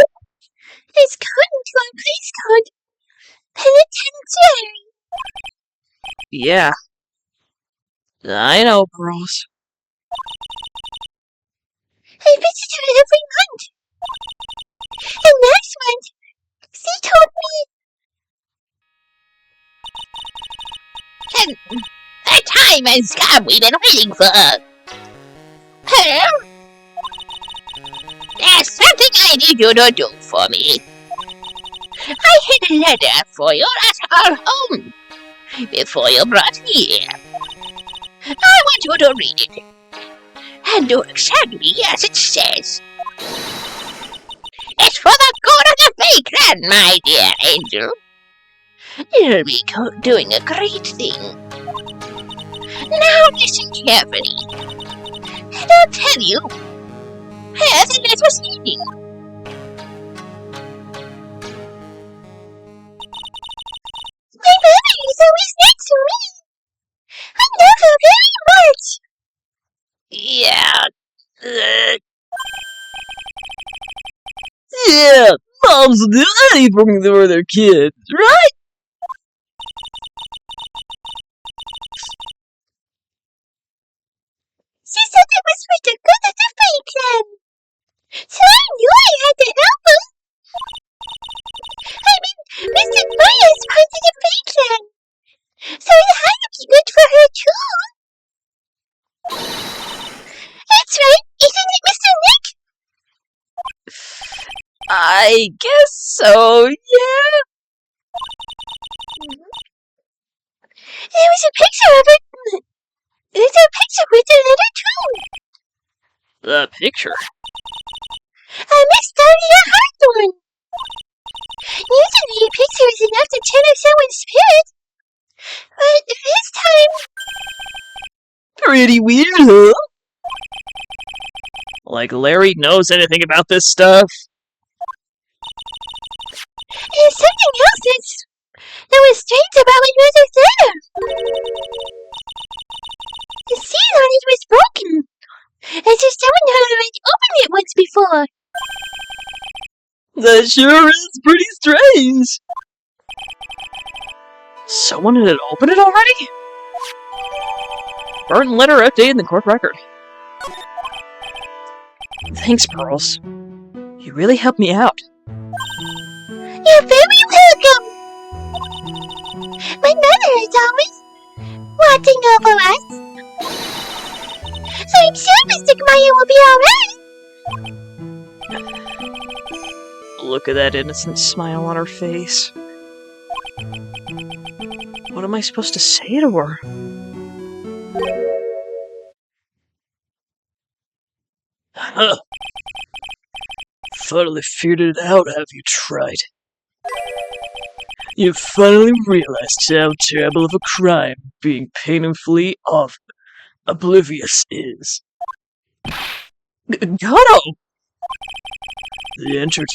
Speaker 3: is going to a place called Penitentiary.
Speaker 2: Yeah. I know, Pearls.
Speaker 3: I visit her every month. And last month, she told me... The time has come we've been waiting for. Huh? There's something I need you to do for me. I had a letter for you at our home before you brought here. I want you to read it and do exactly as it says. It's for the good of the Vagrant, my dear angel. You'll be doing a great thing. Now listen carefully, and I'll tell you where the letter's leading. My mother is always next to me. I love her very much. Yeah.
Speaker 2: Yeah, moms will do anything for their kids, right?
Speaker 3: She said it was for the good of the Vagrant. So I knew I had to help her. I mean, Mr. Maya is part of the Vagrant. So it had to be good for her too. That's right, isn't it, Mr. Nick?
Speaker 2: I guess so, yeah.
Speaker 3: There was a picture of it. There's a picture with the letter too.
Speaker 2: The picture?
Speaker 3: I missed starting a hard one. Usually a picture is enough to tell of someone's spirit. But this time...
Speaker 1: Pretty weird, huh?
Speaker 2: Like Larry knows anything about this stuff?
Speaker 3: There's something else that was strange about my mother's letter. The seal on it was broken, as if someone had already opened it once before.
Speaker 1: That sure is pretty strange.
Speaker 2: Someone had opened it already? Burton letter updated in the court record. Thanks, Pearls. You really helped me out.
Speaker 3: You're very welcome. My mother is always watching over us. So I'm sure Mr. Maya will be alright.
Speaker 2: Look at that innocent smile on her face. What am I supposed to say to her? Huh. Finally figured it out, have you tried? You finally realized how terrible of a crime being painfully oblivious is. Gato! The entrance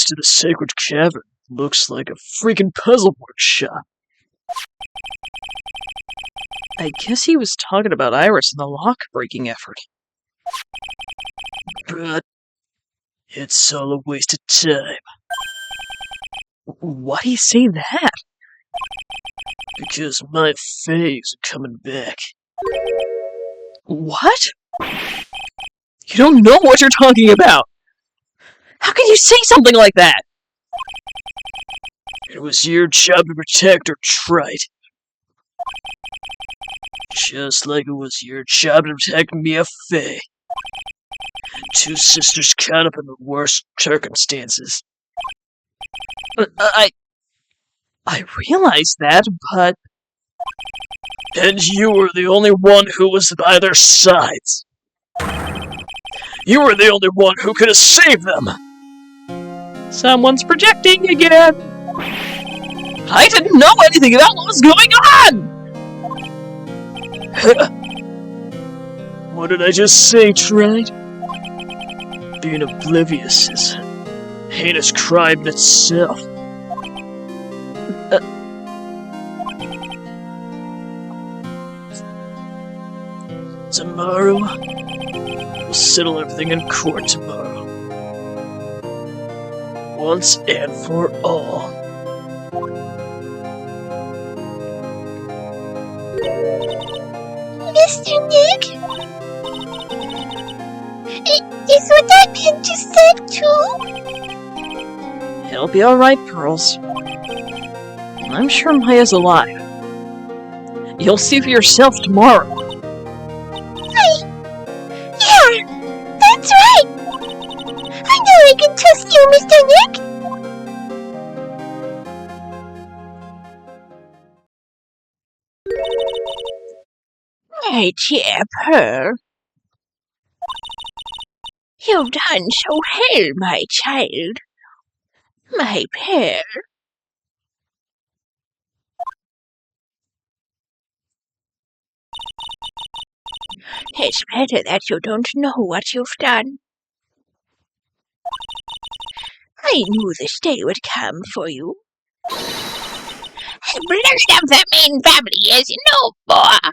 Speaker 2: to the sacred cavern looks like a freaking puzzle workshop. I guess he was talking about Iris and the lock-breaking effort. But it's all a waste of time. Why do you say that? Because my fays are coming back. What? You don't know what you're talking about! How can you say something like that? It was your job to protect her, Wright. Just like it was your job to protect me, a fae. Two sisters caught up in the worst circumstances. I realize that, but... And you were the only one who was by their sides. You were the only one who could have saved them. Someone's projecting again. I didn't know anything about what was going on! What did I just say, Wright? Being oblivious is a heinous crime in itself. Tomorrow, we'll settle everything in court tomorrow. Once and for all.
Speaker 3: Mr. Nick? Is what that pen just said too?
Speaker 2: It'll be alright, Pearls. I'm sure Maya's alive. You'll see for yourself tomorrow.
Speaker 3: Yeah, that's right. I know I can trust you, Mr. Nick. My dear Pearl. You've done so well, my child. My Pearl. It's better that you don't know what you've done. I knew this day would come for you. The blood of the main family is no more.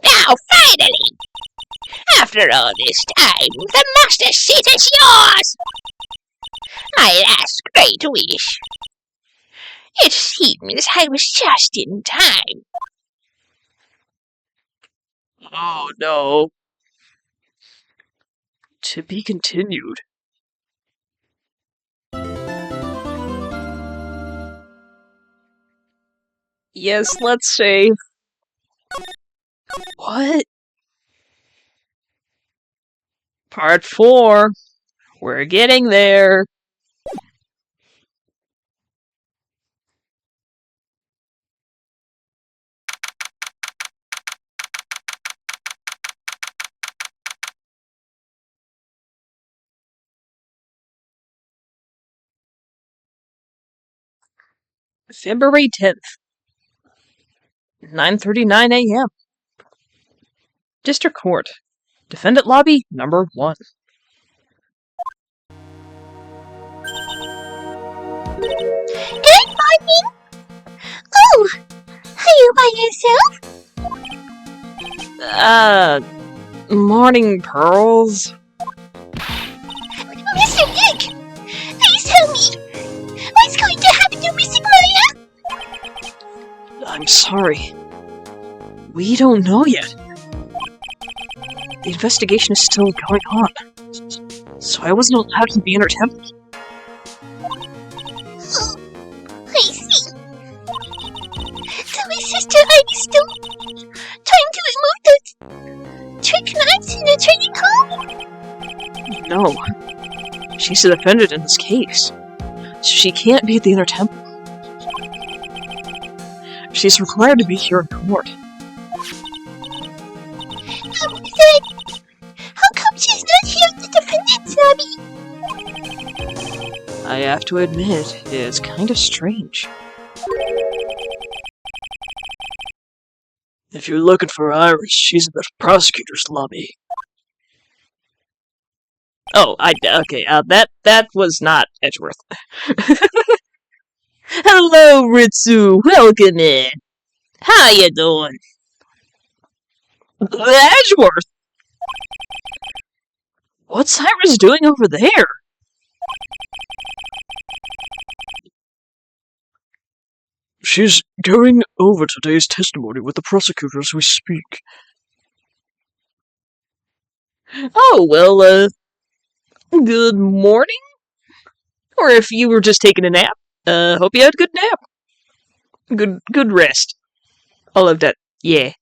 Speaker 3: Now, finally, after all this time, the master seat is yours. My last great wish. It seems I was just in time.
Speaker 2: Oh no. To be continued. Yes, let's save. What? Part 4. We're getting there.
Speaker 1: February 10th, 9:39 a.m. District Court. Defendant Lobby number 1.
Speaker 3: Good morning. Oh, are you by yourself?
Speaker 1: Morning, Pearls.
Speaker 3: Mr. Nick, please tell me, what's going to happen to Miss Gloria?
Speaker 1: I'm sorry. We don't know yet. The investigation is still going on, so I wasn't allowed to be in her temple.
Speaker 3: Oh, I see. So my sister Ivy still trying to remove those trick knives in the training hall?
Speaker 1: No. She's the defendant in this case, so she can't be at the inner temple. She's required to be here in court.
Speaker 3: Then, how come she's not here at the defendant's lobby?
Speaker 1: I have to admit, it's kind of strange. If you're looking for Iris, she's in the prosecutor's lobby. Oh, okay, that was not Edgeworth. Hello, Ritsu, welcome in. How you doing? Edgeworth! What's Iris doing over there? She's going over today's testimony with the prosecutor as we speak. Oh, well, good morning? Or if you were just taking a nap, hope you had a good nap. Good rest. All of that, yeah.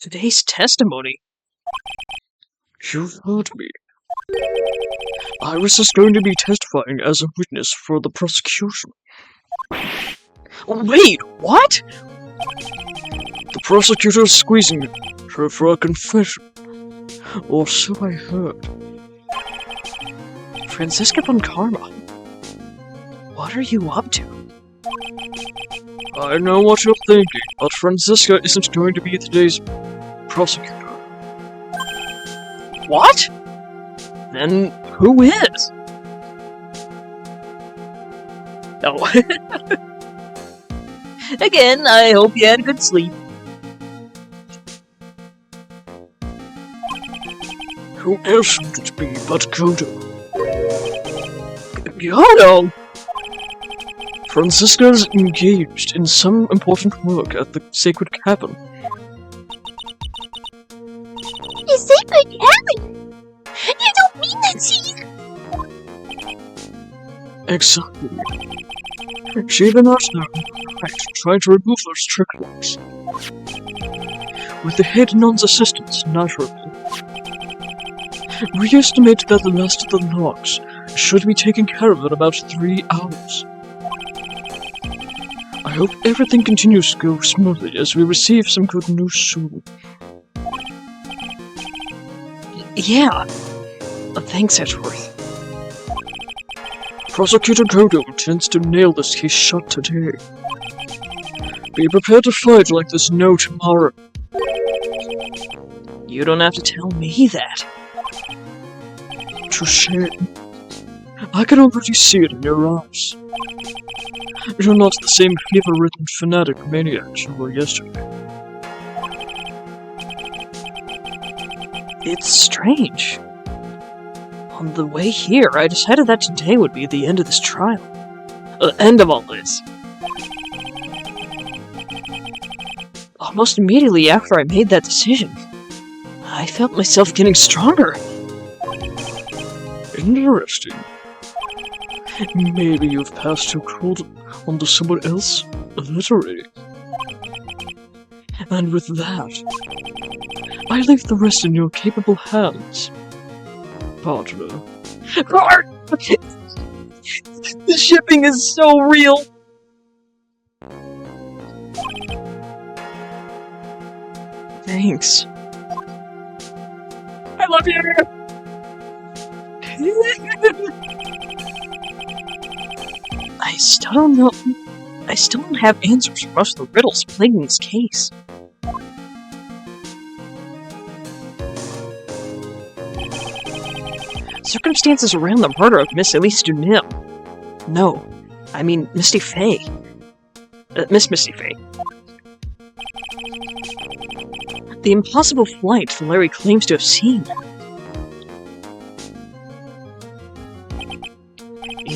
Speaker 1: Today's testimony. You've heard me. Iris is going to be testifying as a witness for the prosecution. Wait, what? The prosecutor is squeezing her for a confession. Or so I heard. Franziska von Karma. What are you up to? I know what you're thinking, but Franziska isn't going to be today's prosecutor. What? Then who is? Oh. Again, I hope you had a good sleep. Who else would it be but Godo? Godo? Franziska's engaged in some important work at the Sacred Cabin.
Speaker 3: The Sacred Cabin? You don't mean that she's...
Speaker 1: Exactly. She even asked her trying to remove those trick locks. With the head nun's assistance, naturally. We estimate that the last of the locks should be taken care of in about 3 hours. I hope everything continues to go smoothly as we receive some good news soon. Yeah. Thanks, Edgeworth. Prosecutor Godo intends to nail this case shut today. Be prepared to fight like there's no tomorrow. You don't have to tell me that. Touché. I can already see it in your eyes. You're not the same fever-ridden fanatic maniac you were yesterday. It's strange. On the way here, I decided that today would be the end of this trial. End of all this. Almost immediately after I made that decision, I felt myself getting stronger. Interesting. Maybe you've passed your code on to someone else, literally. And with that, I leave the rest in your capable hands, partner. The shipping is so real! Thanks. I love you! I still don't know. I still don't have answers for most of the riddles plaguing this case. Circumstances around the murder of Miss Elise Dunim. No, I mean Misty Fey. Miss Misty Fey. The impossible flight that Larry claims to have seen.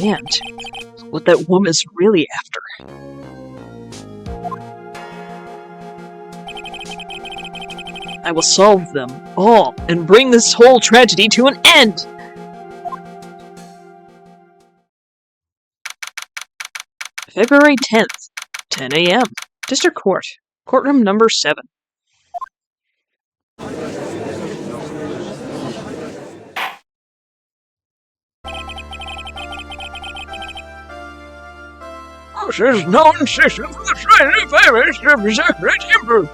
Speaker 1: And what that woman's really after. I will solve them all and bring this whole tragedy to an end! February 10th, 10 a.m. District Court, Courtroom number 7.
Speaker 2: This is no incision for the trial of Iris of Zachary Timber.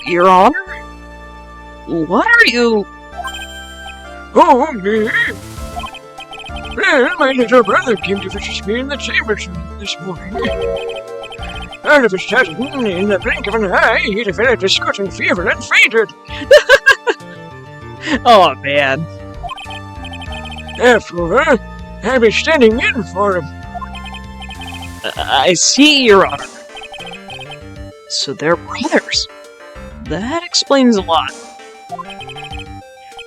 Speaker 1: Your Honor? What are you...
Speaker 2: Oh, me? Well, my little brother came to visit me in the chambers this morning. All of a sudden, in the blink of an eye, he developed a scorching fever and fainted.
Speaker 1: Oh, man.
Speaker 2: Therefore, I'll be standing in for him.
Speaker 1: I see, Your Honor. So they're brothers. That explains a lot.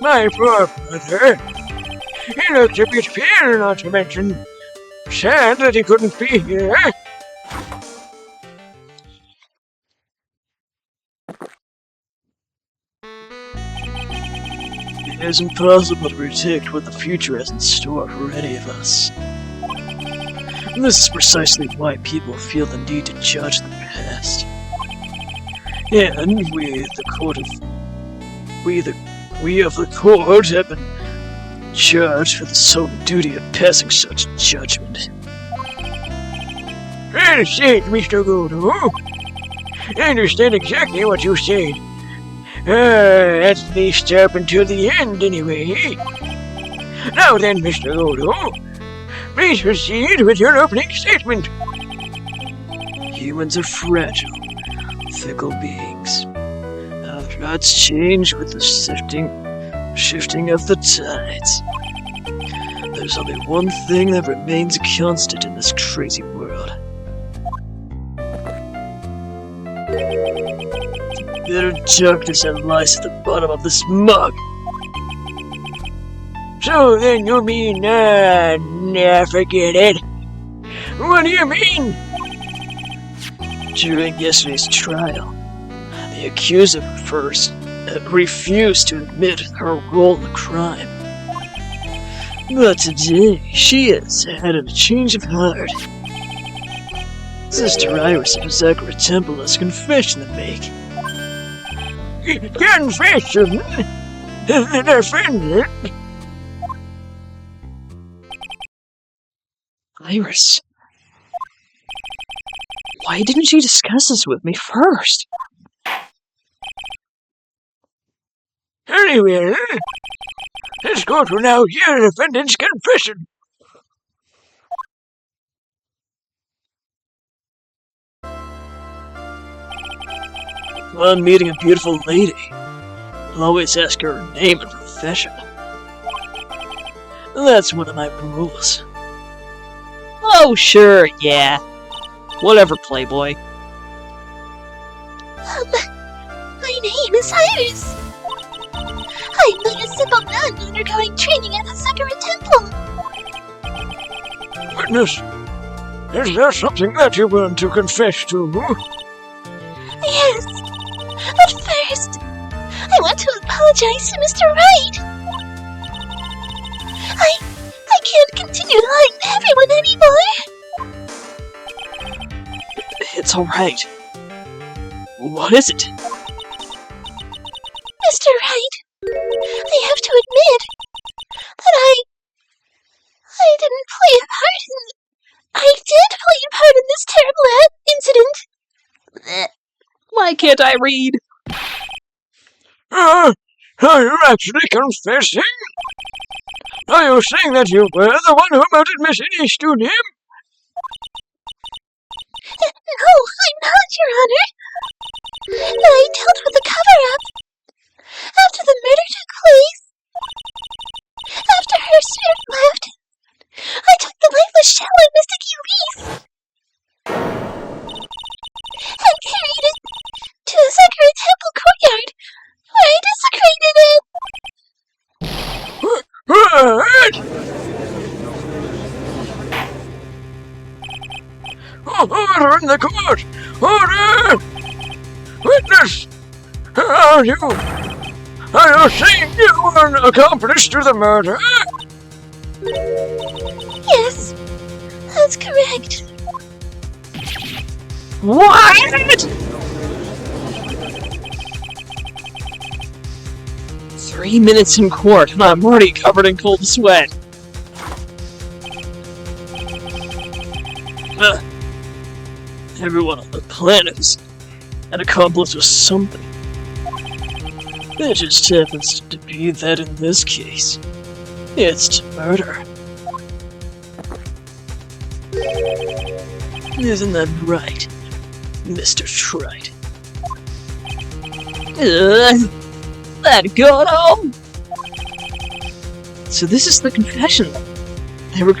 Speaker 2: My poor brother. He looked a bit pale, not to mention sad that he couldn't be here.
Speaker 4: It is impossible to predict what the future has in store for any of us. And this is precisely why people feel the need to judge the past. And we of the court have been judged for the sole duty of passing such judgment.
Speaker 2: Well said, Mr. Godo. I understand exactly what you said. At least up until the end, anyway. Now then, Mr. Godo, please proceed with your opening statement.
Speaker 4: Humans are fragile, fickle beings. Our thoughts change with the shifting of the tides. There's only one thing that remains constant in this crazy world. Bitter darkness that lies at the bottom of this mug.
Speaker 2: So then you mean, forget it. What do you mean?
Speaker 4: During yesterday's trial, the accuser first refused to admit her role in the crime. But today, she has had a change of heart. Sister Iris of Zachary Temple has a confession to make.
Speaker 2: Confession? The defendant?
Speaker 1: Iris. Why didn't you discuss this with me first?
Speaker 2: Anyway, let's go to now hear the defendant's confession.
Speaker 4: Upon meeting a beautiful lady, I'll always ask her name and profession. That's one of my rules.
Speaker 1: Oh, sure, yeah. Whatever, Playboy.
Speaker 3: My name is Iris. I'm like a simple nun undergoing training at the Sakura Temple.
Speaker 2: Witness, is there something that you want to confess to?
Speaker 3: Yes, but first, I want to apologize to Mr. Wright. I can't continue lying to everyone anymore.
Speaker 1: It's alright. What is it?
Speaker 3: Mr. Wright, I have to admit that I didn't play a part in... I did play a part in this terrible incident.
Speaker 1: Why can't I read?
Speaker 4: Are you actually confessing? Are you saying that you were the one who murdered Miss Innish to him?
Speaker 3: No, I'm not, Your Honor. But I dealt with the cover-up. After the murder took place, after her spirit left, I took the lifeless shell of Mystic Elise and carried it to the Sakura Temple courtyard, where I desecrated it.
Speaker 4: What? Order in the court! Order! Witness! Are you saying you were an accomplice to the murder?
Speaker 3: Yes, that's correct.
Speaker 1: What? 3 minutes in court, and I'm already covered in cold sweat. Everyone on the planet is an accomplice with something. It just happens to be that in this case, it's murder. Isn't that right, Mr. Wright? That got home! So this is the confession they were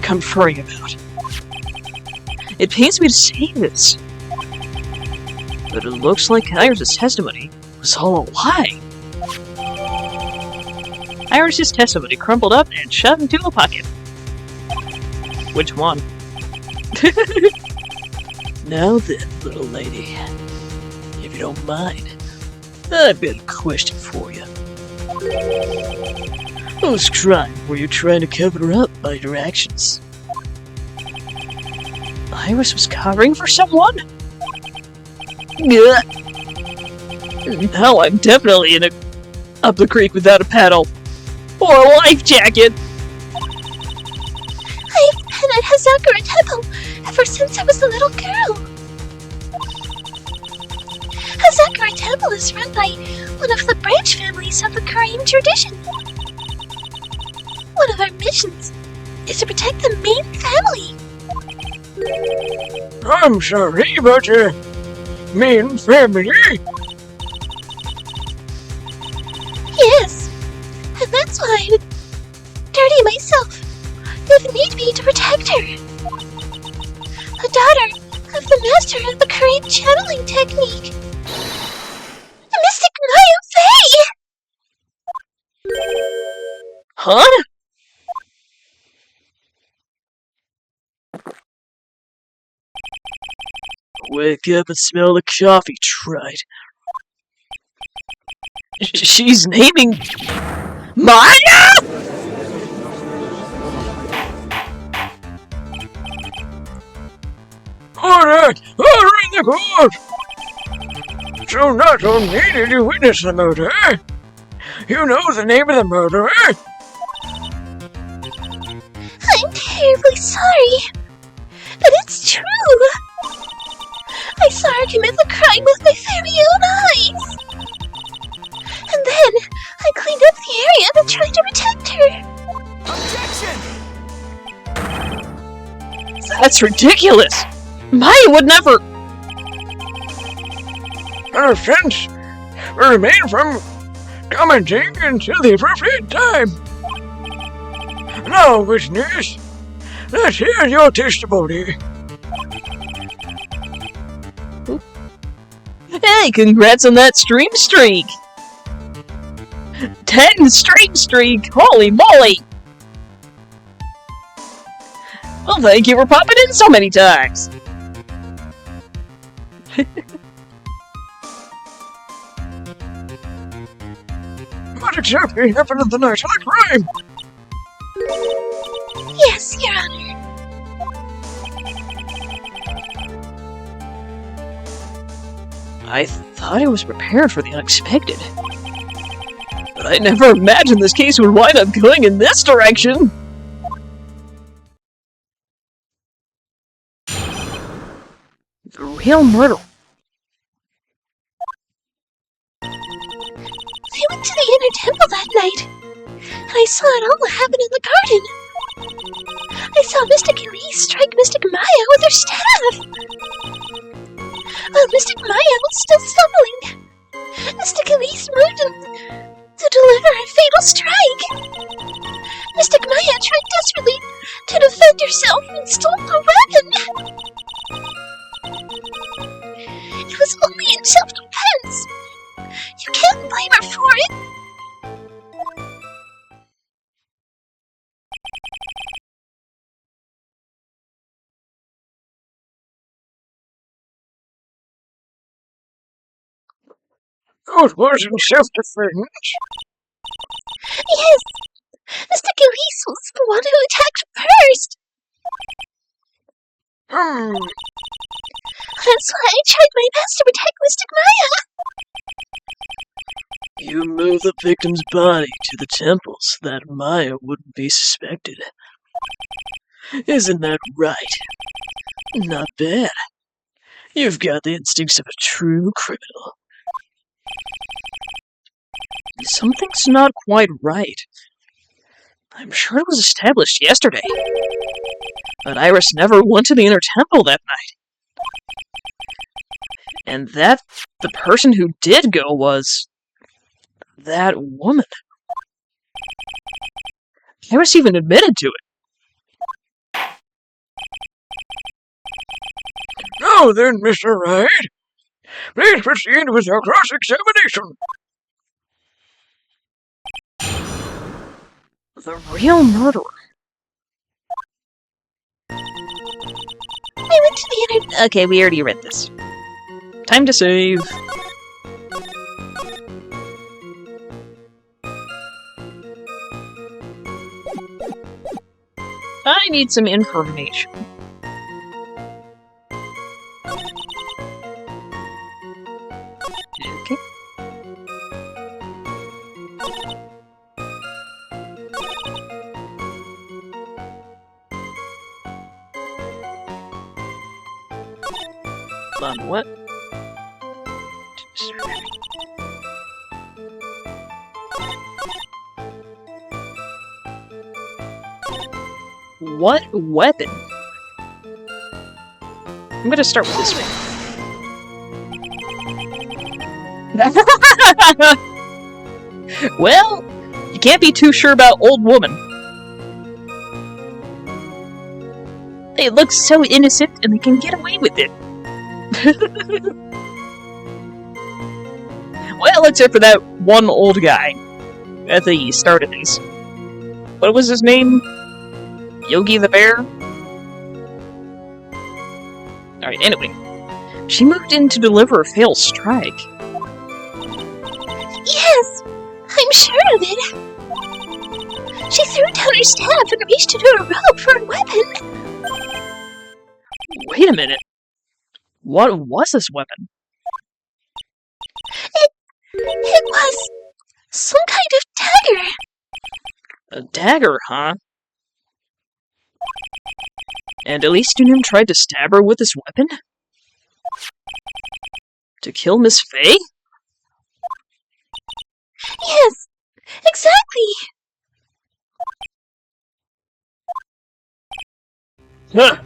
Speaker 1: conferring about. It pains me to say this, but it looks like Iris' testimony was all a lie. Iris' testimony crumpled up and shoved into a pocket. Which one? Now then, little lady, if you don't mind, I've got a question for you. Whose crime were you trying to cover up by your actions? Iris was covering for someone? Ugh. Now I'm definitely up the creek without a paddle. Or a life jacket!
Speaker 3: I've been at Hazakura Temple ever since I was a little girl. Hazakura Temple is run by one of the branch families of the Korean tradition. One of our missions is to protect the main family.
Speaker 4: I'm sorry, but main family?
Speaker 3: Yes, and that's why I would dirty myself if need be to protect her. A daughter of the master of the Korean channeling technique, Mystic Nayo.
Speaker 1: Huh? Wake up and smell the coffee, Wright. She's naming Maya?
Speaker 4: Order! Order in the court! So not only did you witness the murder, you know the name of the murderer?
Speaker 3: I'm terribly sorry, but it's true. I saw her commit the crime with my very own eyes. And then I cleaned up the area to try to protect her.
Speaker 4: Objection!
Speaker 1: That's ridiculous! Maya would never—
Speaker 4: An offense will remain from commenting until the appropriate time. Now, witness, let's hear your testimony.
Speaker 1: Hey, congrats on that stream streak! 10 stream streak! Holy moly! Well, thank you for popping in so many times!
Speaker 4: What exactly happened on the night of the crime?
Speaker 3: Yes, Your Honor.
Speaker 1: I thought I was prepared for the unexpected. But I never imagined this case would wind up going in this direction! The real murder.
Speaker 3: saw it all happen in the garden. I saw Mystic Elise strike Mystic Maya with her staff. While Mystic Maya was still stumbling, Mystic Elise moved him to deliver a fatal strike. Mystic Maya tried desperately to defend herself and stole the weapon. It was only in self-defense. You can't blame her for it.
Speaker 4: It wasn't self-defense.
Speaker 3: Yes, Mystic Elise was the one who attacked first. That's why I tried my best to protect Mystic Maya.
Speaker 4: You move the victim's body to the temple so that Maya wouldn't be suspected. Isn't that right? Not bad. You've got the instincts of a true criminal.
Speaker 1: Something's not quite right. I'm sure it was established yesterday. But Iris never went to the inner temple that night. And that the person who did go was that woman. Iris even admitted to it.
Speaker 4: Now then, Mr. Wright, please proceed with your cross-examination.
Speaker 1: The real murderer.
Speaker 3: I went to the inner...
Speaker 1: Okay, we already read this. Time to save. I need some information. Okay. On what? What weapon? I'm gonna start with this one. Well, you can't be too sure about old woman. They look so innocent and they can get away with it. Well, except for that one old guy at the start of these. What was his name? Yogi the Bear? Alright, anyway. She moved in to deliver a failed strike.
Speaker 3: Yes, I'm sure of it. She threw down her staff and reached into her robe for a weapon.
Speaker 1: Wait a minute. What was this weapon?
Speaker 3: It was some kind of dagger.
Speaker 1: A dagger, huh? And Elise tried to stab her with this weapon? To kill Miss Faye?
Speaker 3: Yes, exactly.
Speaker 4: Huh.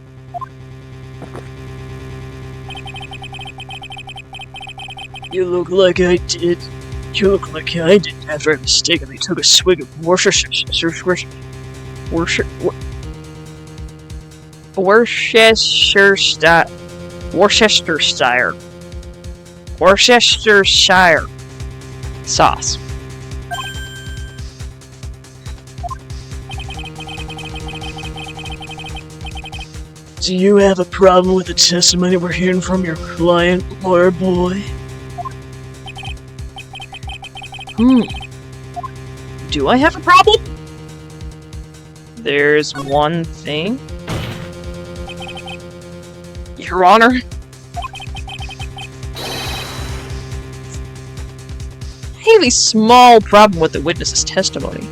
Speaker 4: You look like I did. You look like I did after I mistakenly took a swig of Worcestershire.
Speaker 1: Worcestershire sauce.
Speaker 4: Do you have a problem with the testimony we're hearing from your client, lawyer boy?
Speaker 1: Do I have a problem? There's one thing. Your Honor. I have a small problem with the witness's testimony.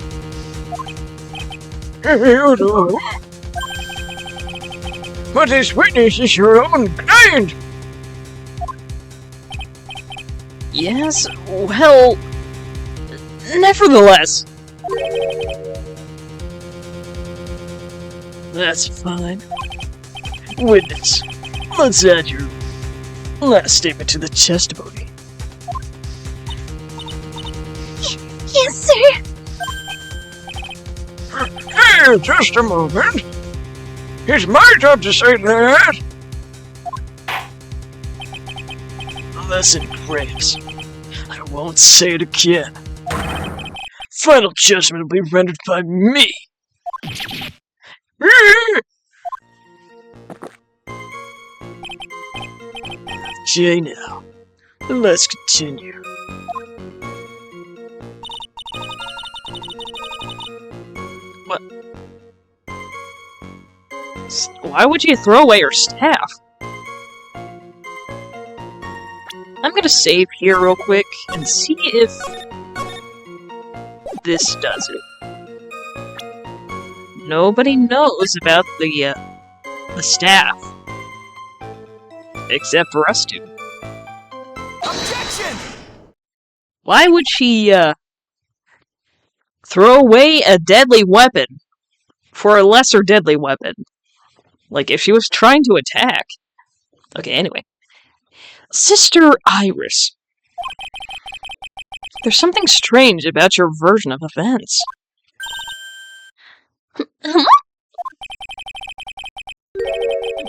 Speaker 4: You do. But this witness is your own client.
Speaker 1: Yes, well... Nevertheless...
Speaker 4: That's fine. Witness, let's add your last statement to the testimony.
Speaker 3: Yes, sir.
Speaker 4: Hey, just a moment. It's my job to say that. Listen, Graves. I won't say it again. Final judgment will be rendered by me. Okay, now, let's continue.
Speaker 1: What? Why would you throw away your staff? I'm gonna save here real quick and see if this does it. Nobody knows about the staff. Except for us two.
Speaker 5: Objection!
Speaker 1: Why would she, throw away a deadly weapon for a lesser deadly weapon? Like, if she was trying to attack. Okay, anyway. Sister Iris. There's something strange about your version of events.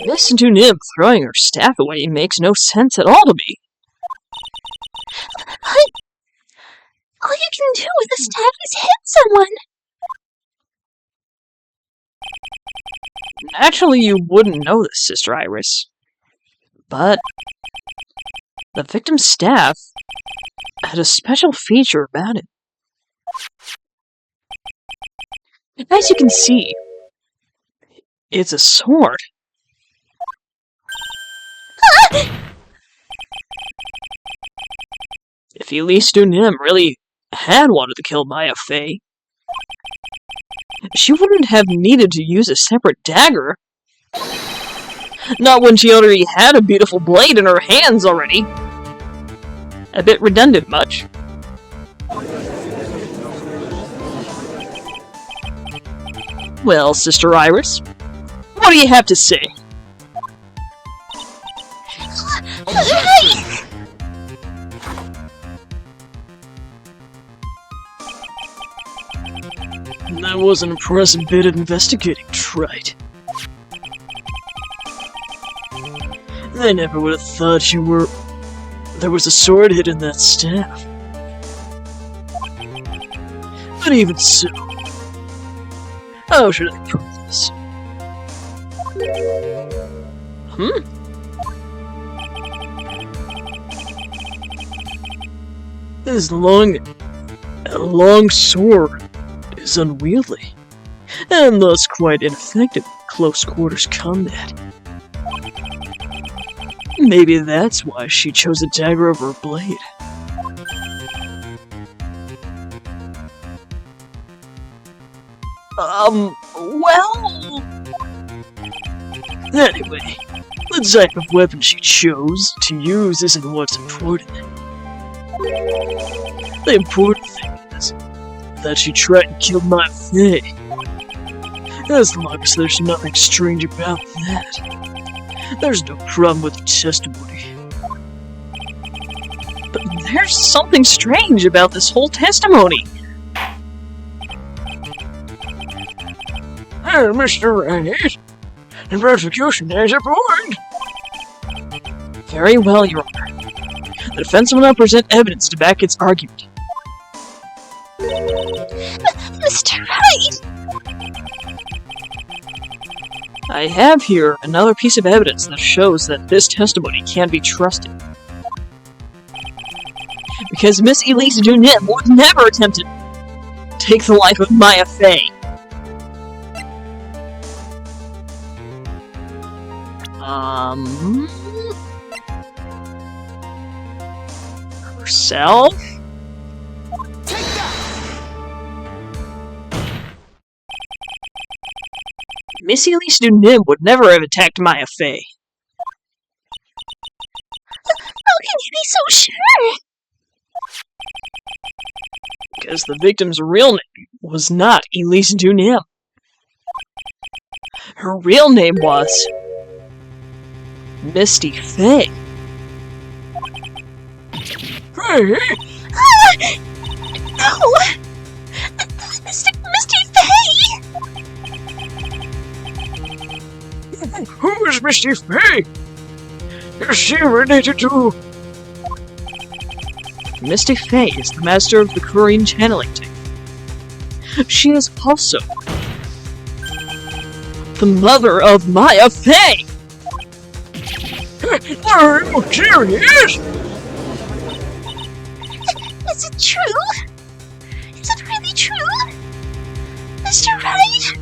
Speaker 1: Miss Dunim throwing her staff away makes no sense at all to me.
Speaker 3: All you can do with a staff is hit someone.
Speaker 1: Naturally, you wouldn't know this, Sister Iris. But the victim's staff had a special feature about it. As you can see, it's a sword. If Elise Dunim really had wanted to kill Maya Fey, she wouldn't have needed to use a separate dagger. Not when she already had a beautiful blade in her hands already. A bit redundant much. Well, Sister Iris, what do you have to say?
Speaker 4: That was an impressive bit of investigating, Wright. I never would have thought you were... there was a sword hidden in that staff. But even so, how should I prove this? This long sword is unwieldy, and thus quite ineffective in close quarters combat. Maybe that's why she chose a dagger over a blade.
Speaker 1: Well...
Speaker 4: Anyway, the type of weapon she chose to use isn't what's important. The important thing is that she tried to kill my Faye. As long as there's nothing strange about that, there's no problem with the testimony.
Speaker 1: But there's something strange about this whole testimony.
Speaker 4: Hey, Mr. Wright, the prosecution has a point.
Speaker 1: Very well, Your Honor. The defense will now present evidence to back its argument.
Speaker 3: Mr. Wright!
Speaker 1: I have here another piece of evidence that shows that this testimony can't be trusted. Because Miss Elise Dunim would never attempt to take the life of Maya Fey. Herself?
Speaker 5: Take that!
Speaker 1: Miss Elise Dunim would never have attacked Maya Fey.
Speaker 3: How can you be so sure?
Speaker 1: Because the victim's real name was not Elise Dunim.
Speaker 2: Her real name was Misty Fay.
Speaker 4: Hey!
Speaker 3: No! Misty Fay!
Speaker 4: Who is Misty Fay? Is she related to...
Speaker 2: Misty Fay is the master of the Korean channeling technique. She is also the mother of Maya Fay!
Speaker 4: Are you serious?
Speaker 3: Is it true? Is it really true? Mr. Wright?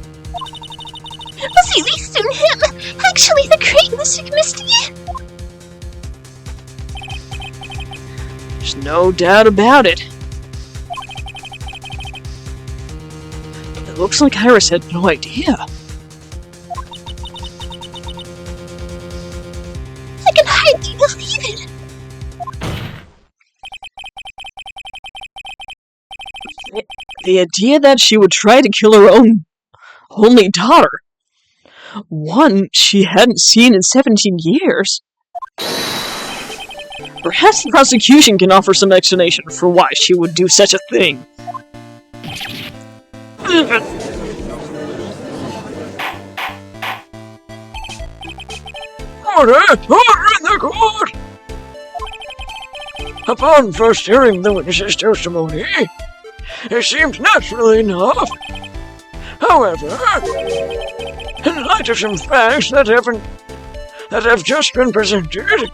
Speaker 3: Was he soon him? Actually the great Mystic Misty?
Speaker 2: There's no doubt about it. It looks like Iris had no idea.
Speaker 3: I can hardly believe it.
Speaker 2: The idea that she would try to kill her own only daughter, one she hadn't seen in 17 years. Perhaps the prosecution can offer some explanation for why she would do such a thing.
Speaker 4: Order in the court! Upon first hearing the witness's testimony, it seemed natural enough. However, in light of some facts that have just been presented,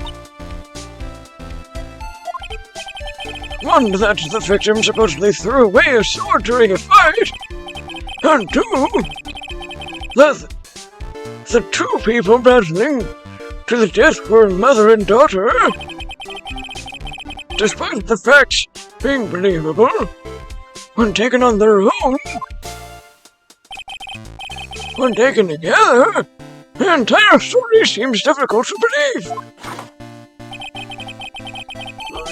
Speaker 4: one, that the victim supposedly threw away a sword during a fight, and two, that the two people battling to the death were mother and daughter. Despite the facts being believable, when taken on their own, when taken together, the entire story seems difficult to believe.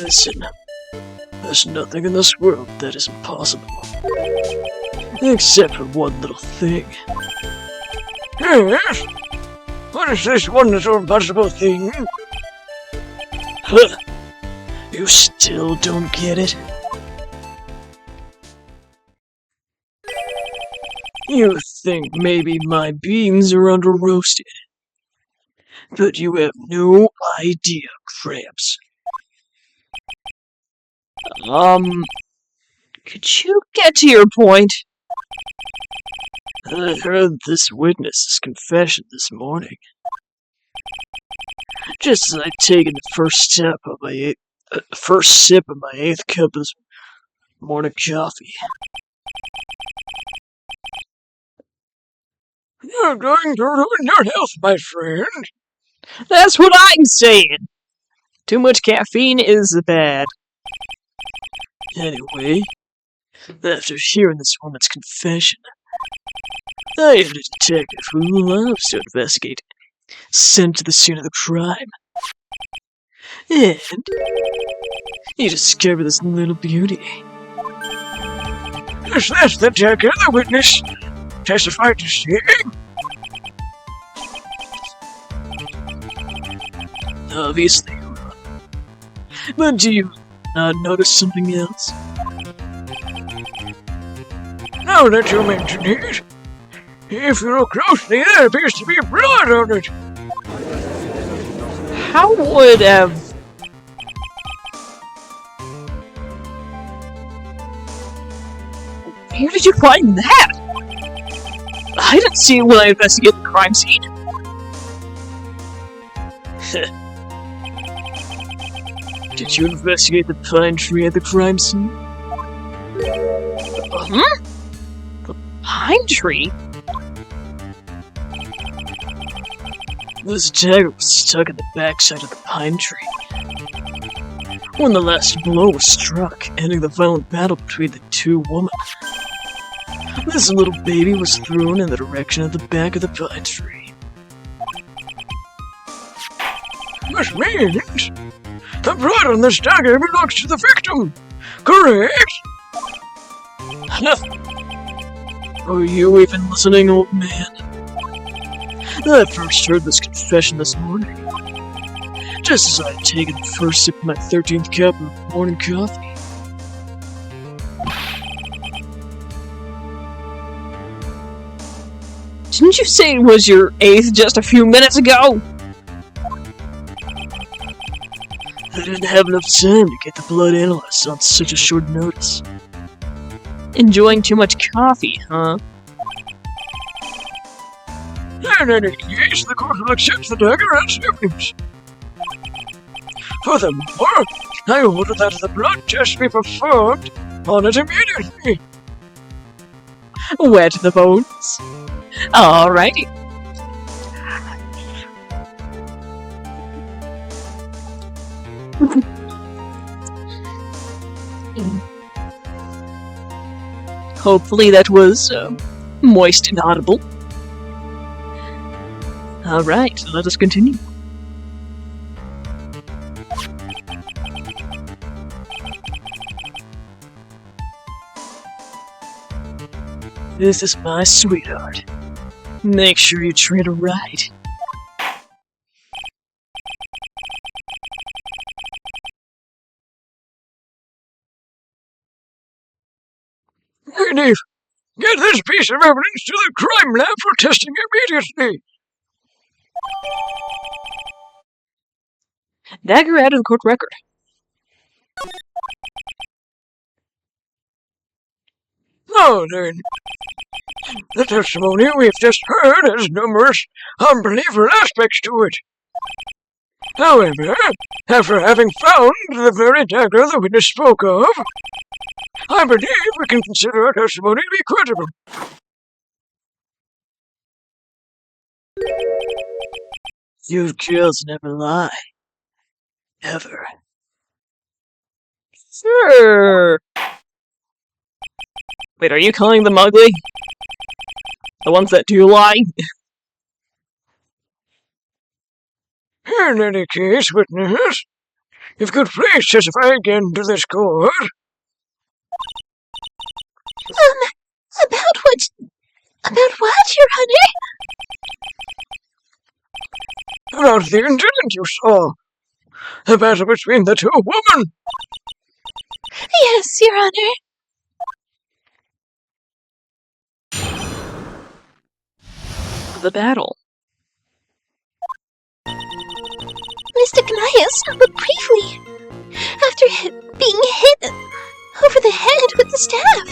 Speaker 4: Listen, there's nothing in this world that is impossible. Except for one little thing. Yes? What is this one little impossible thing? Huh. You still don't get it? You think maybe my beans are under roasted, but you have no idea, Gramps.
Speaker 2: Could you get to your point?
Speaker 4: I heard this witness's confession this morning. Just as I'd taken the first sip of my 8th cup of morning coffee. You're going to ruin your health, my friend.
Speaker 2: That's what I'm saying! Too much caffeine is bad.
Speaker 4: Anyway, after hearing this woman's confession, I had a detective who loves to investigate sent to the scene of the crime. And he discovered this little beauty. Is that the Jack the witness testified to seeing? Obviously, but do you not notice something else? Now that you mention it, if you look closely, there appears to be blood on it.
Speaker 2: How would have... Where did you find that? I didn't see it when I investigated the crime scene.
Speaker 4: Did you investigate the pine tree at the crime scene?
Speaker 2: The pine tree?
Speaker 4: This dagger was stuck in the backside of the pine tree. When the last blow was struck, ending the violent battle between the two women, this little baby was thrown in the direction of the back of the pine tree. Which means the blood on this dagger belongs to the victim, correct? Are you even listening, old man? I first heard this confession this morning, just as I had taken the first sip of my 13th cup of morning coffee.
Speaker 1: Didn't you say it was your 8th just a few minutes ago?
Speaker 4: I didn't have enough time to get the blood analyzed on such a short notice.
Speaker 1: Enjoying too much coffee, huh?
Speaker 4: In any case, the court will accept the dagger as evidence. Furthermore, I order that the blood test be performed on it immediately.
Speaker 1: Wet the bones. Alrighty. Hopefully that was moist and audible. Alright, let us continue.
Speaker 4: This is my sweetheart. Make sure you treat her right. Hey, Dave, get this piece of evidence to the crime lab for testing immediately.
Speaker 1: Dagger added to the court record.
Speaker 4: Now then, the testimony we've just heard has numerous unbelievable aspects to it. However, after having found the very dagger the witness spoke of, I believe we can consider our testimony to be credible. You girls never lie. Ever.
Speaker 1: Sure. Wait, are you calling them ugly? The ones that do lie?
Speaker 4: In any case, witness, if you could please testify again to this court.
Speaker 3: About what, Your Honor?
Speaker 4: About the incident you saw. The battle between the two women.
Speaker 3: Yes, Your Honor.
Speaker 1: The battle.
Speaker 3: Mystic Naya but briefly after being hit over the head with the staff.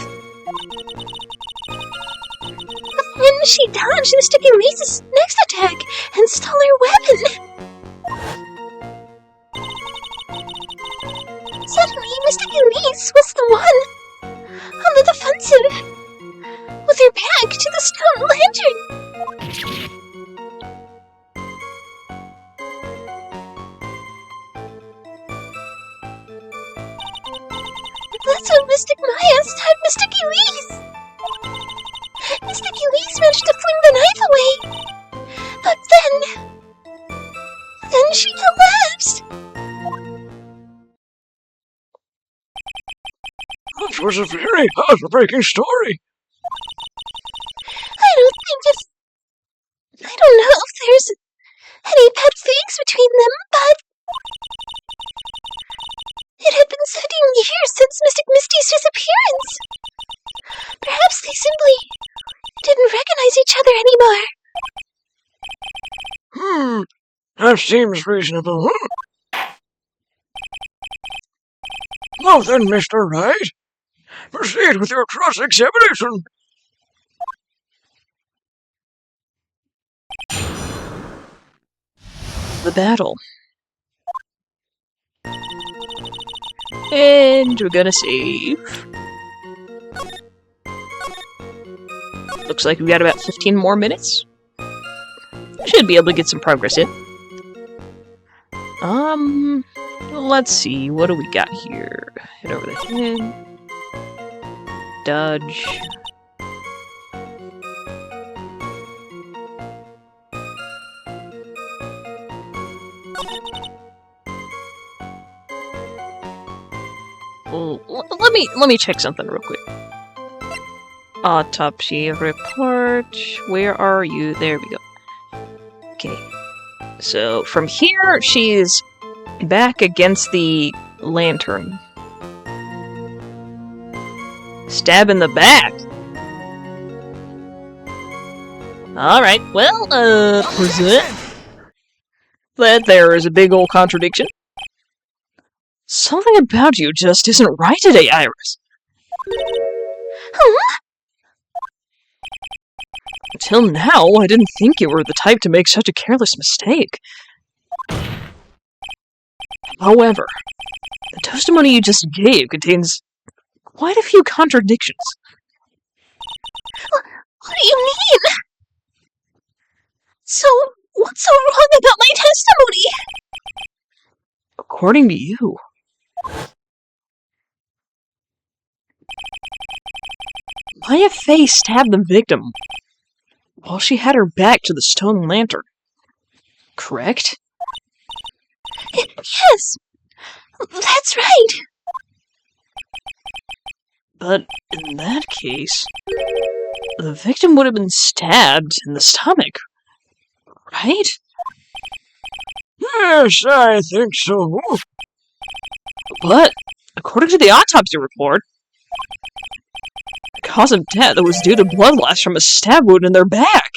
Speaker 3: When she dodged Mystic Elise's next attack and stole her weapon. Suddenly, Mystic Elise was the one on the defensive, with her back to the stone lantern. That's when Mystic Maya stabbed Mystic Elise. Mystic Elise managed to fling the knife away, but then she collapsed.
Speaker 4: That was a very heartbreaking story.
Speaker 3: I don't know if there's any pet figs between them, but it had been 17 years since Mystic Misty's disappearance. Perhaps they simply didn't recognize each other anymore.
Speaker 4: That seems reasonable. Now then, Mr. Wright, proceed with your cross-examination.
Speaker 1: The battle. And we're gonna save. Looks like we got about 15 more minutes. Should be able to get some progress in. Let's see, what do we got here? Hit over the head. Dodge. Let me check something real quick. Autopsy report. Where are you? There we go. Okay. So, from here, she's back against the lantern. Stab in the back? Alright, well, present. That there is a big old contradiction. Something about you just isn't right today, Iris.
Speaker 3: Huh?
Speaker 1: Until now, I didn't think you were the type to make such a careless mistake. However, the testimony you just gave contains quite a few contradictions.
Speaker 3: What do you mean? So, what's so wrong about my testimony?
Speaker 1: According to you, Maya Fey stabbed the victim while she had her back to the stone lantern. Correct?
Speaker 3: Yes, that's right.
Speaker 1: But in that case, the victim would have been stabbed in the stomach, right?
Speaker 4: Yes, I think so.
Speaker 1: But, according to the autopsy report, the cause of death was due to blood loss from a stab wound in their back.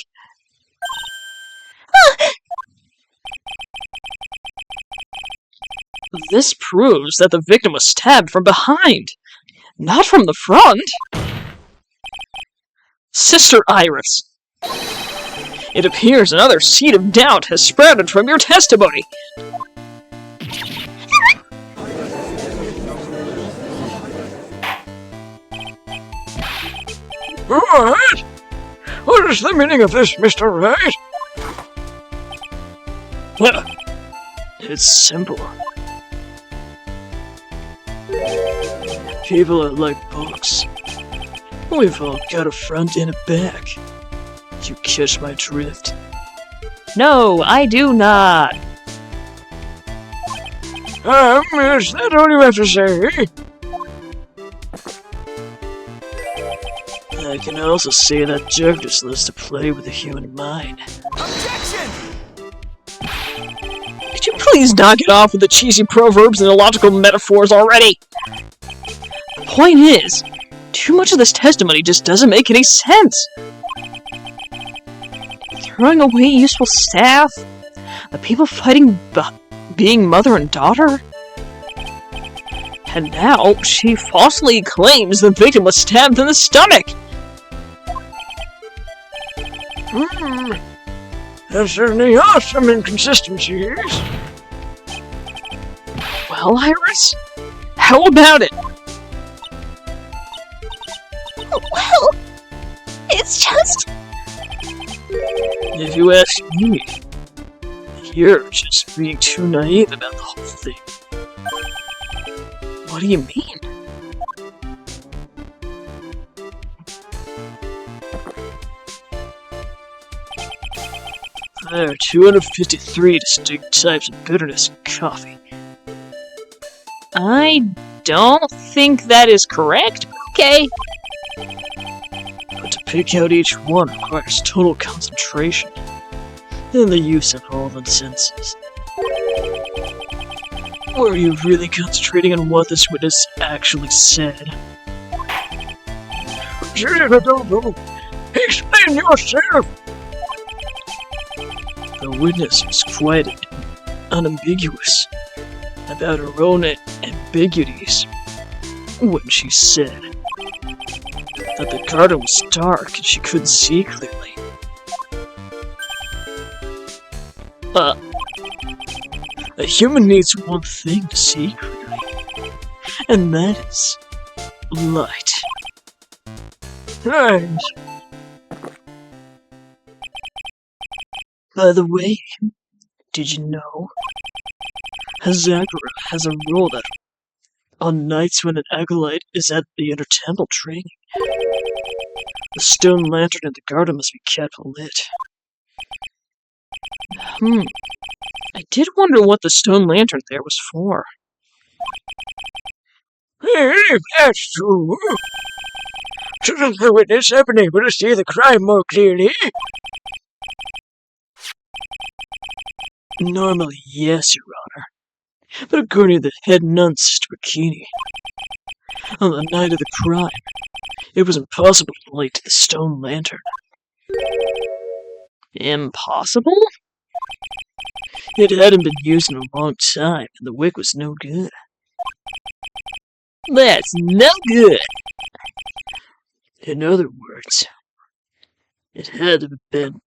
Speaker 1: This proves that the victim was stabbed from behind, not from the front. Sister Iris, it appears another seed of doubt has sprouted from your testimony.
Speaker 4: What? What is the meaning of this, Mr. Wright?
Speaker 1: Well, it's simple.
Speaker 4: People are like books. We've all got a front and a back. You catch my drift?
Speaker 1: No, I do not.
Speaker 4: Is that all you have to say? I can also say that Jugdus loves to play with the human mind.
Speaker 5: Objection!
Speaker 1: Could you please knock it off with the cheesy proverbs and illogical metaphors already? The point is, too much of this testimony just doesn't make any sense. Throwing away useful staff, the people fighting being mother and daughter, and now she falsely claims the victim was stabbed in the stomach.
Speaker 4: There certainly are some inconsistencies.
Speaker 1: Well, Iris, how about it?
Speaker 3: Well, it's just...
Speaker 4: If you ask me, you're just being too naive about the whole thing.
Speaker 1: What do you mean?
Speaker 4: There are 253 distinct types of bitterness in coffee.
Speaker 1: I don't think that is correct, but okay.
Speaker 4: But to pick out each one requires total concentration and the use of all the senses. Were you really concentrating on what this witness actually said? Explain yourself! The witness was quite unambiguous about her own ambiguities when she said that the garden was dark and she couldn't see clearly. A human needs one thing to see clearly, and that is light. Right. By the way, did you know Hazakura has a rule that on nights when an acolyte is at the inner temple training, the stone lantern in the garden must be kept lit.
Speaker 1: I did wonder what the stone lantern there was for.
Speaker 4: If that's true, shouldn't the witness have been able to see the crime more clearly? Normally, yes, Your Honor. But according to the head nun, Sister Bikini, on the night of the crime, it was impossible to light the stone lantern.
Speaker 1: Impossible?
Speaker 4: It hadn't been used in a long time, and the wick was no good.
Speaker 1: That's no good.
Speaker 4: In other words, it had to have been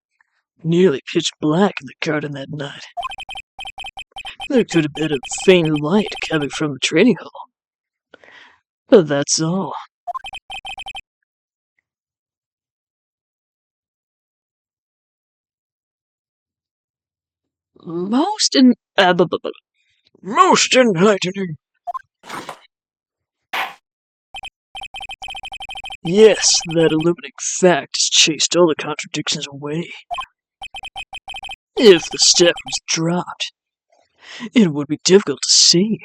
Speaker 4: nearly pitch black in the garden that night. There could have been a faint light coming from the training hall. But that's all.
Speaker 1: Most
Speaker 4: enlightening. Yes, that illuminating fact has chased all the contradictions away. If the step was dropped, it would be difficult to see.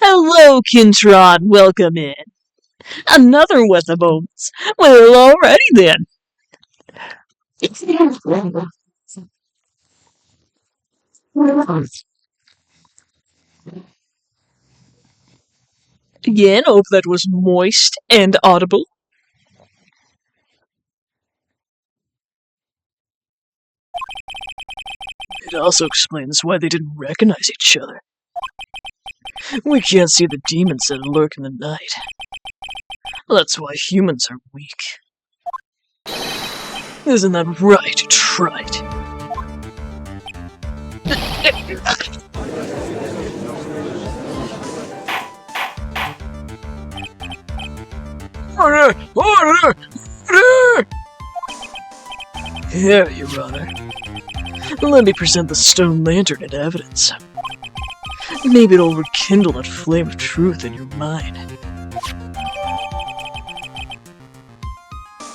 Speaker 1: Hello, Kintron. Welcome in. Another with the bones. Well, alrighty then. Again, hope that was moist and audible.
Speaker 4: It also explains why they didn't recognize each other. We can't see the demons that lurk in the night. That's why humans are weak. Isn't that right, Wright? Order! Order! Order! Here, Your Honor. Let me present the stone lantern in evidence. Maybe it'll rekindle that flame of truth in your mind.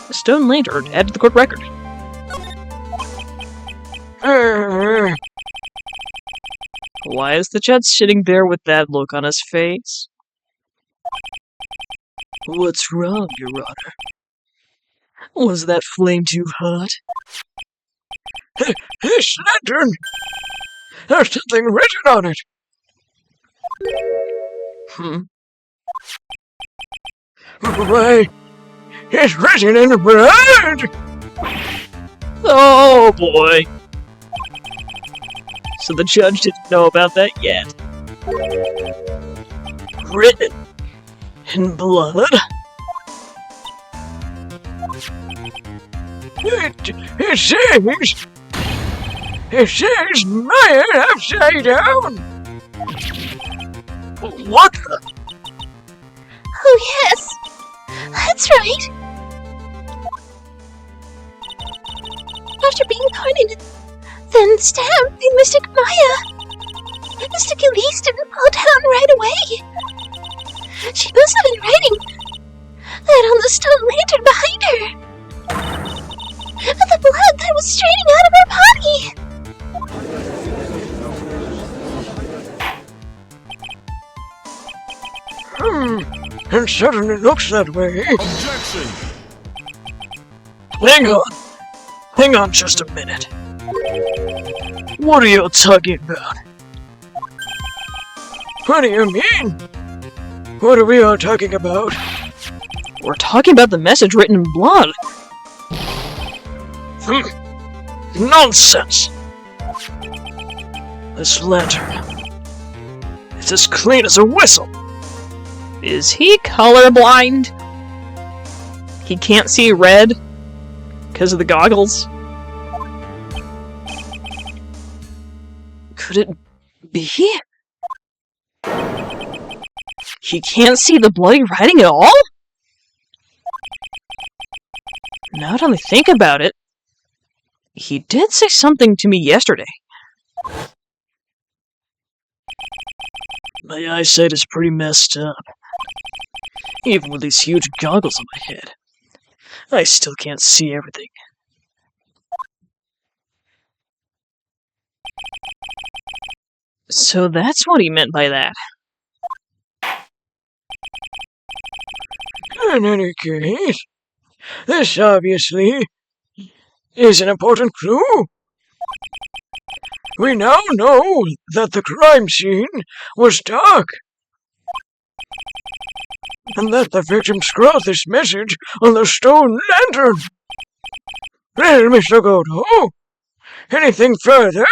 Speaker 1: The stone lantern added to the court record. Why is the judge sitting there with that look on his face?
Speaker 4: What's wrong, Your Honor? Was that flame too hot? This lantern! There's something written on it! Why, it's written in blood!
Speaker 1: Oh boy. So the judge didn't know about that yet.
Speaker 4: Written in blood? It says man upside down! What the?
Speaker 3: Oh, yes. That's right. After being pardoned, then stabbed by Mystic Maya, Mystic Elise didn't fall down right away. She must have been writing that on the stone lantern behind her. With the blood that was straining out of her body.
Speaker 4: It certainly looks that way.
Speaker 5: Objection!
Speaker 4: Hang on just a minute. What are you talking about? What do you mean? What are we all talking about?
Speaker 1: We're talking about the message written in blood.
Speaker 4: Nonsense! This lantern, it's as clean as a whistle.
Speaker 1: Is he colorblind? He can't see red because of the goggles?
Speaker 4: Could it be?
Speaker 1: He can't see the bloody writing at all? Now that I think about it, he did say something to me yesterday.
Speaker 4: My eyesight is pretty messed up. Even with these huge goggles on my head, I still can't see everything.
Speaker 1: So that's what he meant by that.
Speaker 4: In any case, this obviously is an important clue. We now know that the crime scene was dark, and that the victim scrawled this message on the stone lantern. Well, Mr. Godo, anything further?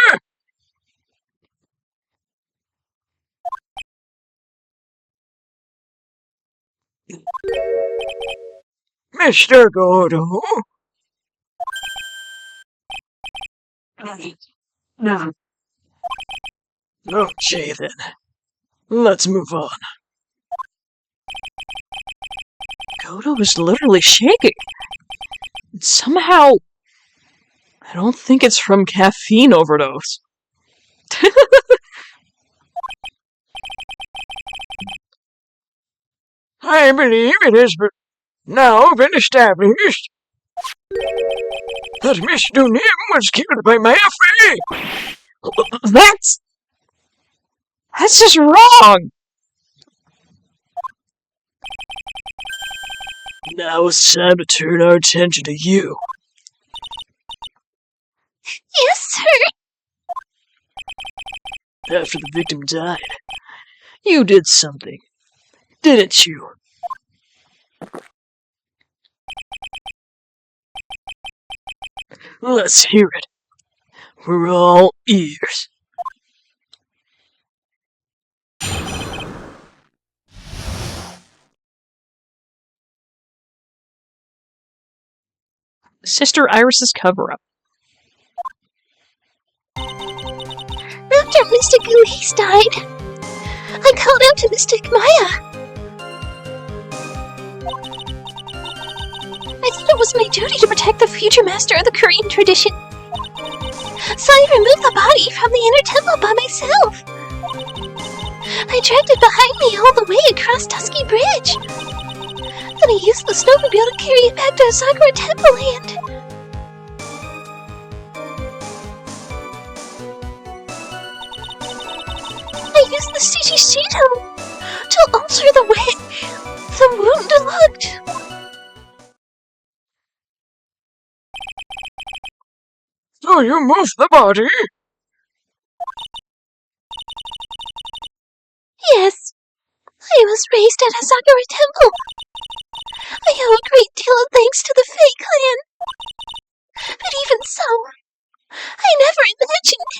Speaker 4: Mr. Godo? No. Okay, then. Let's move on.
Speaker 1: Godo is literally shaking. Somehow, I don't think it's from caffeine overdose.
Speaker 4: I believe it has now been established that Miss Dunim was killed by Mayafi.
Speaker 1: That's just wrong.
Speaker 4: Now it's time to turn our attention to you.
Speaker 3: Yes, sir.
Speaker 4: After the victim died, you did something, didn't you? Let's hear it. We're all ears.
Speaker 1: Sister Iris's cover-up.
Speaker 3: After Mystic Elise died, I called out to Mystic Maya. I thought it was my duty to protect the future master of the Korean tradition. So I removed the body from the inner temple by myself. I dragged it behind me all the way across Tusky Bridge. Then I used the snowmobile to carry it back to Asakura Temple Land. I used the Shishishito to alter the way the wound looked.
Speaker 4: So you moved the body?
Speaker 3: Yes, I was raised at Asakura Temple. I owe a great deal of thanks to the Fae clan. But even so, I never imagined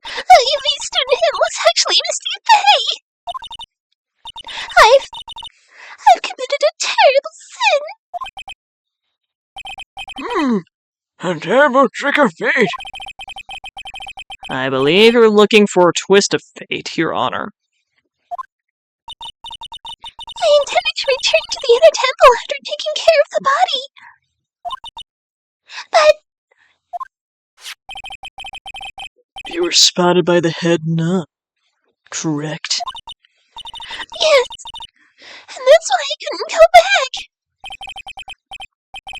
Speaker 3: that Elise Dunim was actually Misty Fae. I've committed a terrible sin.
Speaker 4: A terrible trick of fate.
Speaker 1: I believe you're looking for a twist of fate, Your Honor.
Speaker 3: I intended to return to the inner temple after taking care of the body. But
Speaker 4: You were spotted by the head nun, correct?
Speaker 3: yes, and that's why I couldn't go back.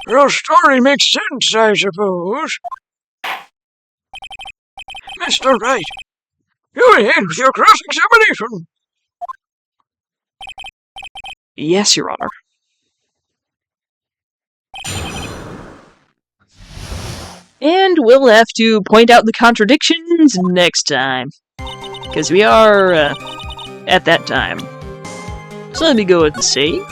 Speaker 4: Your story makes sense, I suppose. Mr. Wright, go ahead with your cross-examination.
Speaker 1: Yes, Your Honor. And we'll have to point out the contradictions next time. Because we are, at that time. So let me go with the save.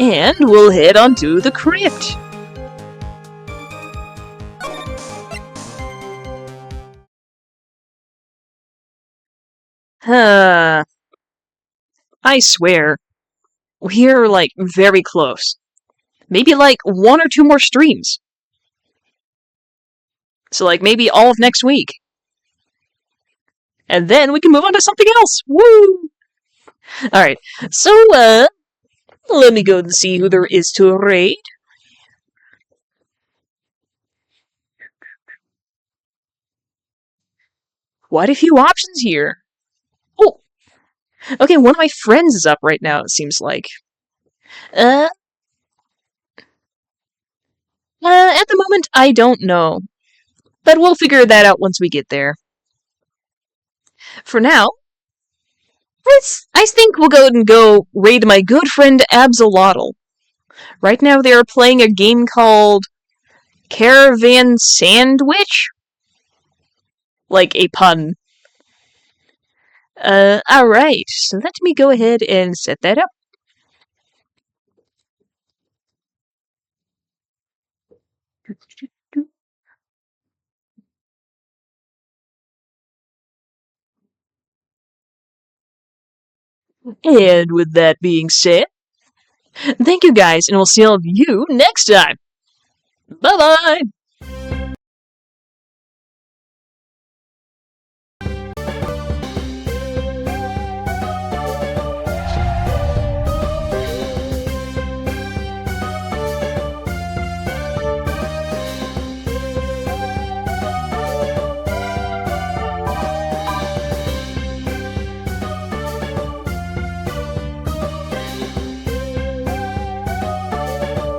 Speaker 1: And we'll head on to the crypt. I swear, we're, like, very close. Maybe, like, 1 or 2 more streams. So, like, maybe all of next week. And then we can move on to something else! Woo! Alright, so, let me go and see who there is to raid. Quite a few options here. Oh! Okay, one of my friends is up right now, it seems like. At the moment, I don't know. But we'll figure that out once we get there. For now, I think we'll go raid my good friend Absolotl. Right now they are playing a game called Caravan sandwich? Like a pun. Alright, so let me go ahead and set that up.
Speaker 2: And with that being said,
Speaker 1: Thank you guys, and we'll see all of you next time. Bye bye!